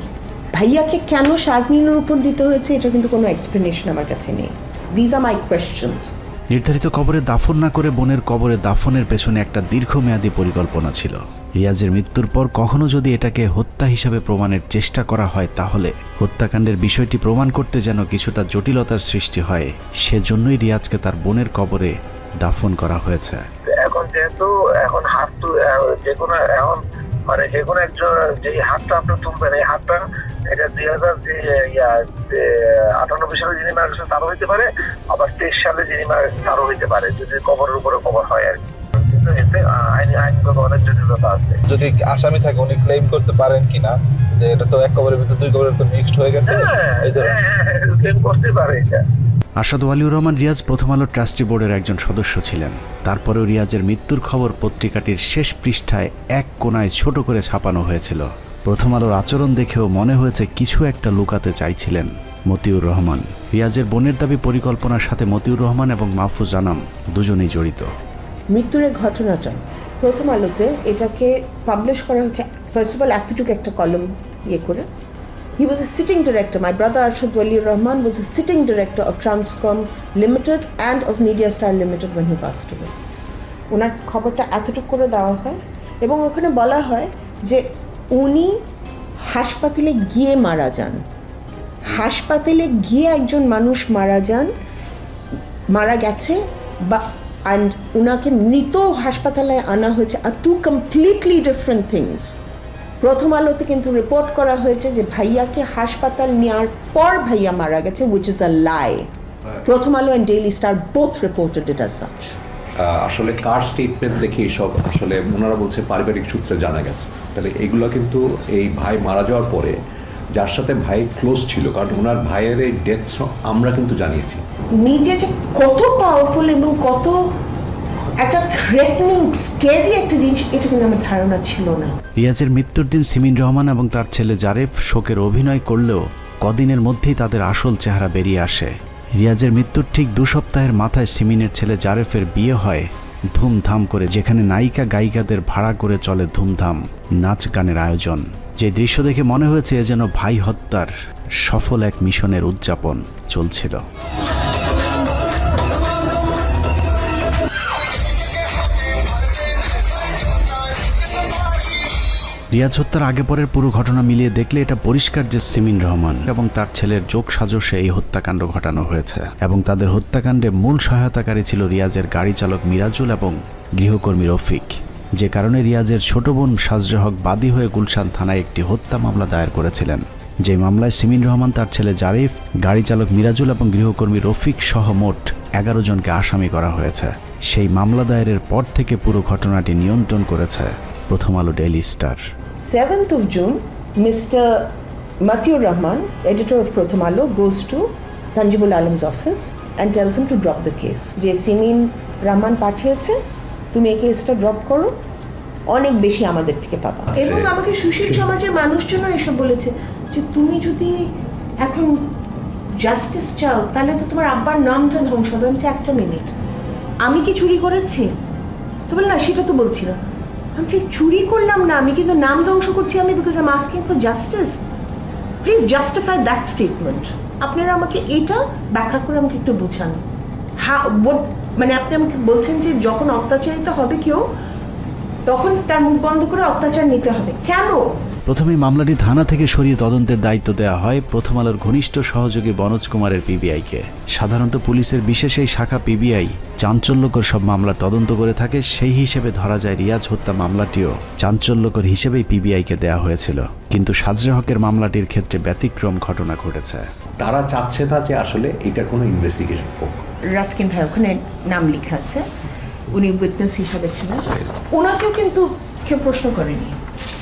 ভাইয়াকে কেন শাজনীনের উপর দিতে হয়েছে এটা কিন্তু কোনো এক্সপ্লেনেশন আমার কাছে নেই। These are my questions.
নির্ধারিত কবরে দাফন না করে বোনের কবরে দাফনের পেছনে একটা দীর্ঘমেয়াদী পরিকল্পনা ছিল। রিয়াজের মৃত্যুর পর কখনো যদি এটাকে হত্যা হিসাবে প্রমাণের চেষ্টা করা হয়, তাহলে হত্যাকাণ্ডের বিষয়টি প্রমাণ করতে যেন কিছুটা জটিলতার সৃষ্টি হয়, সেজন্যই রিয়াজকে তার বোনের কবরে দাফন করা হয়েছে।
এখন যেহেতু এখন হাত যে কোনো এখন মানে যে কোনো একজন যে হাতটা আপনি তুলবেন, এই হাতটা এটা 2098 সালে যিনি মারা গেছেন তারও হইতে পারে, আবার 23 সালে যিনি মারা গেছেন তারও হইতে পারে, যদি কবরের উপরে কবর হয় আর কি। কিন্তু এতে আইনগত অনেক জটিলতা আছে।
যদি আসামি থাকে উনি ক্লেম করতে পারেন কিনা যে এটা তো এক কবরের ভিতরে দুই কবরের তো মিক্সড হয়ে গেছে,
ক্লেম করতে পারে এটা।
আসাদ ওয়ালিউর রহমান রিয়াজ প্রথম আলো ট্রাস্টি বোর্ডের একজন সদস্য ছিলেন। তারপরেও রিয়াজের মৃত্যুর খবর পত্রিকাটির শেষ পৃষ্ঠায় এক কোণায় ছোট করে ছাপানো হয়েছিল। প্রথম আলোর আচরণ দেখেও মনে হয়েছে কিছু একটা লুকাতে চাইছিলেন মতিউর রহমান। রিয়াজের বোনের দাবি পরিকল্পনার সাথে মতিউর রহমান এবং মাহফুজ আনাম দুজনেই জড়িত।
মৃত্যুর ঘটনাটা প্রথম আলোতে এটাকে পাবলিশ করা হচ্ছে ফার্স্ট অফ অল এতটুকু একটা কলম করে। He was a sitting director. My brother Arshad Waliur Rahman was a sitting director of Transcom Limited and of Media Star Limited when he passed away. ওনার খবরটা এতটুকু করে দেওয়া হয় এবং ওখানে বলা হয় যে উনি হাসপাতালে গিয়ে মারা যান। হাসপাতালে গিয়ে একজন মানুষ মারা গেছে বা অ্যান্ড ওনাকে মৃত হাসপাতালে আনা হয়েছে, আর টু কমপ্লিটলি ডিফারেন্ট থিংস। প্রথম আলোতে কিন্তু রিপোর্ট করা হয়েছে যে ভাইয়াকে হাসপাতাল নেওয়ার পর ভাইয়া মারা গেছে, উইচ ইজ আ লাই। প্রথম আলো and daily star both reported it as such.
আসলে কার স্টেটমেন্ট দেখে এইসব আসলে ওনারা বলছে পারিবারিক সূত্রে জানা গেছে। তাহলে এগুলো কিন্তু এই ভাই মারা যাওয়ার পরে যার সাথে ভাই ক্লোজ ছিল, কারণ ওনার ভাইয়ের এই ডেথ আমরা কিন্তু জানিয়েছি।
নিজে যে কত পাওয়ারফুল এবং কত একটা থ্রেটনিং স্ক্যারি একটা জিনিস, এটা কিন্তু আমার ধারণা ছিল না।
রিয়াজের মৃত্যুর দিন সিমিন রহমান এবং তার ছেলে জারেফ শোকের অভিনয় করলেও কদিনের মধ্যেই তাদের আসল চেহারা বেরিয়ে আসে। রিয়াজের মৃত্যুর ঠিক 2 সপ্তাহের মাথায় সিমিনের ছেলে জারেফের বিয়ে হয় ধুমধাম করে, যেখানে নায়িকা গায়িকাদের ভাড়া করে চলে ধুমধাম নাচ গানের আয়োজন। যে দৃশ্য দেখে মনে হয়েছে যেন ভাই হত্যার সফল এক মিশনের উদযাপন চলছিল। রিয়াজ হত্যার আগে পরের পুরো ঘটনা মিলিয়ে দেখলে এটা পরিষ্কার যে সিমিন রহমান এবং তার ছেলের যোগ সাজসে এই হত্যাকাণ্ড ঘটানো হয়েছে, এবং তাদের হত্যাকাণ্ডে মূল সহায়তাকারী ছিল রিয়াজের গাড়ি চালক মিরাজুল এবং গৃহকর্মী রফিক। যে কারণে রিয়াজের ছোট বোন সাজরে হক বাদী হয়ে গুলশান থানায় একটি হত্যা মামলা দায়ের করেছিলেন। যে মামলায় সিমিন রহমান, তার ছেলে জারিফ, গাড়ি চালক মিরাজুল এবং গৃহকর্মী রফিক সহ মোট 11 জনকে আসামি করা হয়েছে। সেই মামলা দায়েরের পর থেকে পুরো ঘটনাটি নিয়ন্ত্রণ করেছে প্রথম আলো daily star.
7th of June, Mr. Matiur Rahman, editor of Pratham Alo, goes to Tanjibul Alam's office and tells him to drop the case. যে সিমিন রহমান পাঠিয়েছে, তুমি এই কেসটা ড্রপ করো, অনেক বেশি আমাদের থেকে পাবা। এবং আমাকে সুশীল সমাজের মানুষজনও এসব বলেছে যে তুমি যদি এখন জাস্টিস চাও তাহলে তো তোমার আব্বার নামটা ধ্বংস হবে। আমি একটা মিনিট, আমি কি চুরি করেছি? তো বলে না, সেটা তো বলছি না। আমি চুরি করলাম না, আমি কিন্তু নাম ধ্বংস করছি আমি, because I am asking for justice. Please justify that statement. আপনারা আমাকে এটা ব্যাখ্যা করে আমাকে একটু বোঝান। মানে আপনি আমাকে বলছেন যে যখন অত্যাচারিত হবে কেউ, তখন তার মুখ বন্ধ করে অত্যাচার নিতে হবে, কেন?
প্রথমে মামলাটি থানা থেকে সরিয়ে তদন্তের দায়িত্ব দেওয়া হয় প্রথম আলোর ঘনিষ্ঠ সহযোগী বনোজ কুমারের পিবিআইকে। সাধারণত পুলিশের বিশেষ এই শাখা পিবিআই চাঞ্চল্যকর সব মামলার তদন্ত করে থাকে, সেই হিসেবে ধরা যায় রিয়াজ হত্যা মামলাটিও চাঞ্চল্যকর হিসেবেই পিবিআইকে দেওয়া হয়েছিল। কিন্তু সাজরে হকের মামলাটির ক্ষেত্রে ব্যতিক্রম ঘটনা ঘটেছে।
তারা চাচ্ছে না যে আসলে এটা কোনো ইনভেস্টিগেশন হোক।
রাস্কিন ভাই ওখানে নাম লেখা আছে, উনি উইটনেস হিসাবে ছিলেন, ওনাকেও কিন্তু কেউ প্রশ্ন করেনি।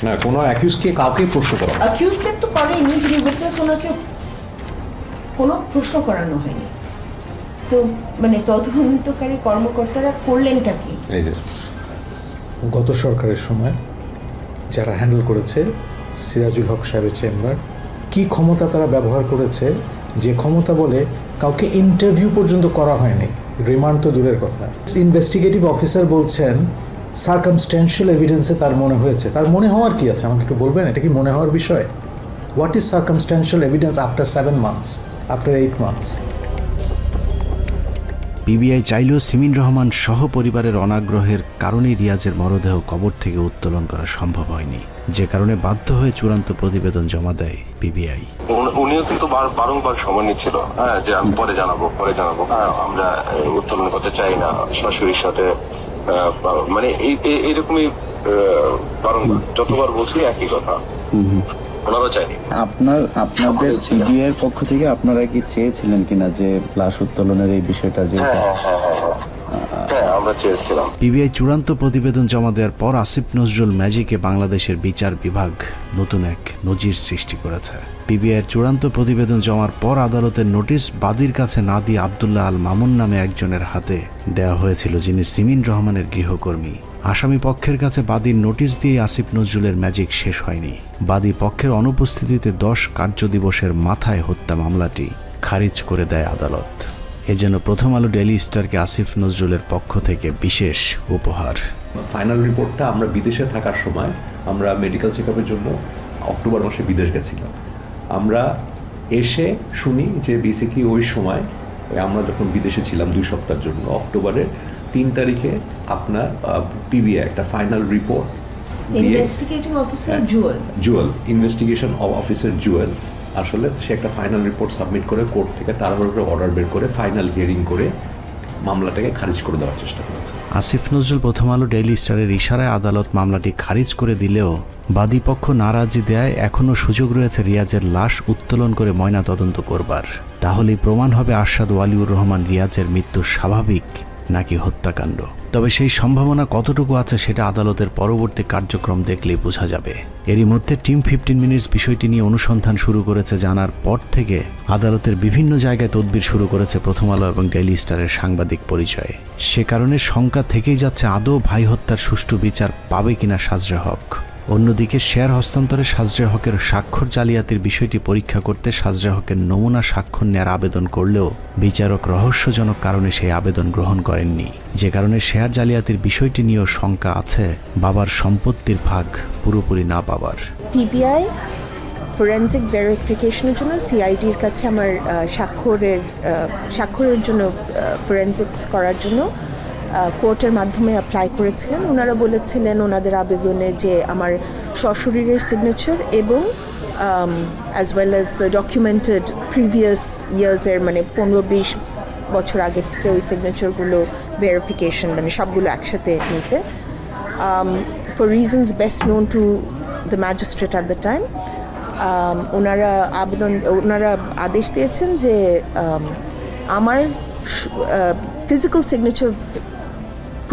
না, কোনো অ্যাকিউজকে কাউকে প্রশ্ন করা হয়।
অ্যাকিউজকে তো করেনি, যিনি উইটনেস ওনাকে কোনো প্রশ্ন করানো হয়নি। তো মানে তদন্তকারী কর্মকর্তারা করলেনটা কি?
এই যে
গত সরকারের সময় যারা হ্যান্ডেল করেছে সিরাজুল হক সাহেবের চেম্বার, কি ক্ষমতা তারা ব্যবহার করেছে, যে ক্ষমতা বলে কাউকে ইন্টারভিউ পর্যন্ত করা হয়নি, রিমান্ড তো দূরের কথা। ইনভেস্টিগেটিভ অফিসার বলছেন সার্কামস্ট্যান্সিয়াল এভিডেন্সে তার মনে হয়েছে। তার মনে হওয়ার কি আছে, আমাকে একটু বলবেন, এটা কি মনে হওয়ার বিষয়? What is circumstantial evidence after 7 months, after 8 months?
PBI চাইলেও সিমিন রহমান সহ পরিবারের অনাগ্রহের কারণেই রিয়াজের মরদেহ কবর থেকে উত্তোলন করা সম্ভব হয়নি, যে কারণে বাধ্য হয়ে চূড়ান্ত প্রতিবেদন জমা দেয় পিবিআই।
উনিও কিন্তু বারংবার সময় নিচ্ছিল, হ্যাঁ, যে আমি পরে জানাবো, হ্যাঁ, আমরা উত্তোলন করতে চাই না শাশুড়ির সাথে, মানে এইরকমই বারংবার যতবার বলছি একই কথা, ওনারা চাইনি।
আপনাদের পিবিআইয়ের পক্ষ থেকে আপনারা কি চেয়েছিলেন কিনা যে লাশ উত্তোলনের এই বিষয়টা যে?
হ্যাঁ, আমরা চেয়েছিলাম।
পিবিআই চূড়ান্ত প্রতিবেদন জমা দেওয়ার পর আসিফ নজরুল ম্যাজিকে বাংলাদেশের বিচার বিভাগ নতুন এক নজির সৃষ্টি করেছে। পিবিআইয়ের চূড়ান্ত প্রতিবেদন জমার পর আদালতের নোটিশ বাদীর কাছে না দিয়ে আব্দুল্লাহ আল মামুন নামে একজনের হাতে দেওয়া হয়েছিল, যিনি সিমিন রহমানের গৃহকর্মী। আসামি পক্ষের কাছে বাদীর নোটিশ দিয়ে আসিফ নজরুলের ম্যাজিক শেষ হয়নি। বাদী পক্ষের অনুপস্থিতিতে 10 কার্যদিবসের মাথায় হত্যা মামলাটি খারিজ করে দেয় আদালত। এজন্য প্রথম আলো ডেইলি স্টারকে আসিফ নজরুলের পক্ষ থেকে বিশেষ উপহার।
ফাইনাল রিপোর্টটা আমরা বিদেশে থাকার সময় আমরা মেডিকেল চেক আপের জন্য অক্টোবর মাসে বিদেশ গেছিলাম। আমরা এসে শুনি যে বেসিক্যালি ওই সময় আমরা যখন বিদেশে ছিলাম 2 সপ্তাহের জন্য, অক্টোবরের 3 তারিখে আপনার পিবিআই একটা final report
investigating officer Jewel
investigation officer Jewel আসলে সে একটা ফাইনাল রিপোর্ট সাবমিট করে কোর্ট থেকে তাড়াহুড়ো করে অর্ডার বের করে ফাইনাল হিয়ারিং করে মামলাটাকে খারিজ করে দেওয়ার চেষ্টা করেছে।
আসিফ নজরুল প্রথম আলো ডেইলি স্টারের ইশারায় আদালত মামলাটি খারিজ করে দিলেও বাদীপক্ষ নারাজি দেয় এখনও সুযোগ রয়েছে রিয়াজের লাশ উত্তোলন করে ময়না তদন্ত করবার। তাহলেই প্রমাণ হবে আরশাদ ওয়ালিউর রহমান রিয়াজের মৃত্যু স্বাভাবিক নাকি হত্যাকাণ্ড। তবে সেই সম্ভাবনা কতটুকু আছে সেটা আদালতের পরবর্তী কার্যক্রম দেখলেই বোঝা যাবে। এরই মধ্যে টিম 15 মিনিটস বিষয়টি নিয়ে অনুসন্ধান শুরু করেছে। জানার পর থেকে আদালতের বিভিন্ন জায়গায় তদবির শুরু করেছে প্রথম আলো এবং ডেইলি স্টারের সাংবাদিক পরিচয়ে। সে কারণে শঙ্কা থেকেই যাচ্ছে আদৌ ভাই হত্যার সুষ্ঠু বিচার পাবে কিনা সাজরে হক। অন্যদিকে শেয়ার হস্তান্তরে সাজরে হকের স্বাক্ষর জালিয়াতির বিষয়টি পরীক্ষা করতে সাজরে হকের নমুনা স্বাক্ষর নেওয়ার আবেদন করলেও বিচারক রহস্যজনক কারণে সেই আবেদন গ্রহণ করেননি, যে কারণে শেয়ার জালিয়াতির বিষয়টি নিয়েও শঙ্কা আছে বাবার সম্পত্তির ভাগ পুরোপুরি না পাবার।
পিবিআই ফরেনসিক ভেরিফিকেশনের জন্য সিআইডির কাছে আমার স্বাক্ষরের জন্য ফরেনসিক্স করার জন্য কোর্টের মাধ্যমে অ্যাপ্লাই করেছিলেন। ওনারা বলেছিলেন ওনাদের আবেদনে যে আমার সশরীরের সিগনেচার এবং as well as the documented previous ইয়ার্সের মানে 15-20 বছর আগে থেকে ওই সিগনেচারগুলো ভেরিফিকেশন মানে সবগুলো একসাথে নিতে, for reasons best known to the magistrate at the time. ওনারা আদেশ দিয়েছেন যে আমার physical signature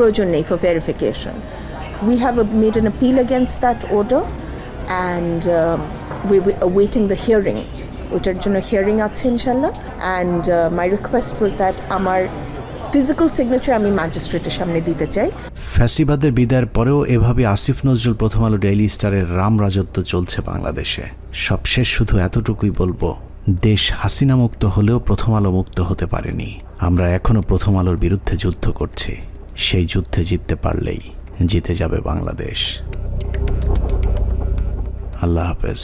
provision নেই for verification. We have made an appeal against that order and we're awaiting the hearing. ওটার জন্য হিয়ারিং আছে ইনশাল্লাহ, and my request was that আমার ফিজিক্যাল সিগনেচার আমি ম্যাজিস্ট্রেটের সামনে দিতে চাই।
ফ্যাসিবাদের বিদায়ের পরেও এভাবে আসিফ নজরুল প্রথম আলো ডেইলি স্টারের রাম রাজত্ব চলছে বাংলাদেশে। সবশেষ শুধু এতটুকুই বলবো, দেশ হাসিনা মুক্ত হলেও প্রথম আলো মুক্ত হতে পারেনি। আমরা এখনো প্রথম আলোর বিরুদ্ধে যুদ্ধ করছি। সেই যুদ্ধে জিততে পারলেই জিতে যাবে বাংলাদেশ। আল্লাহ হাফেজ।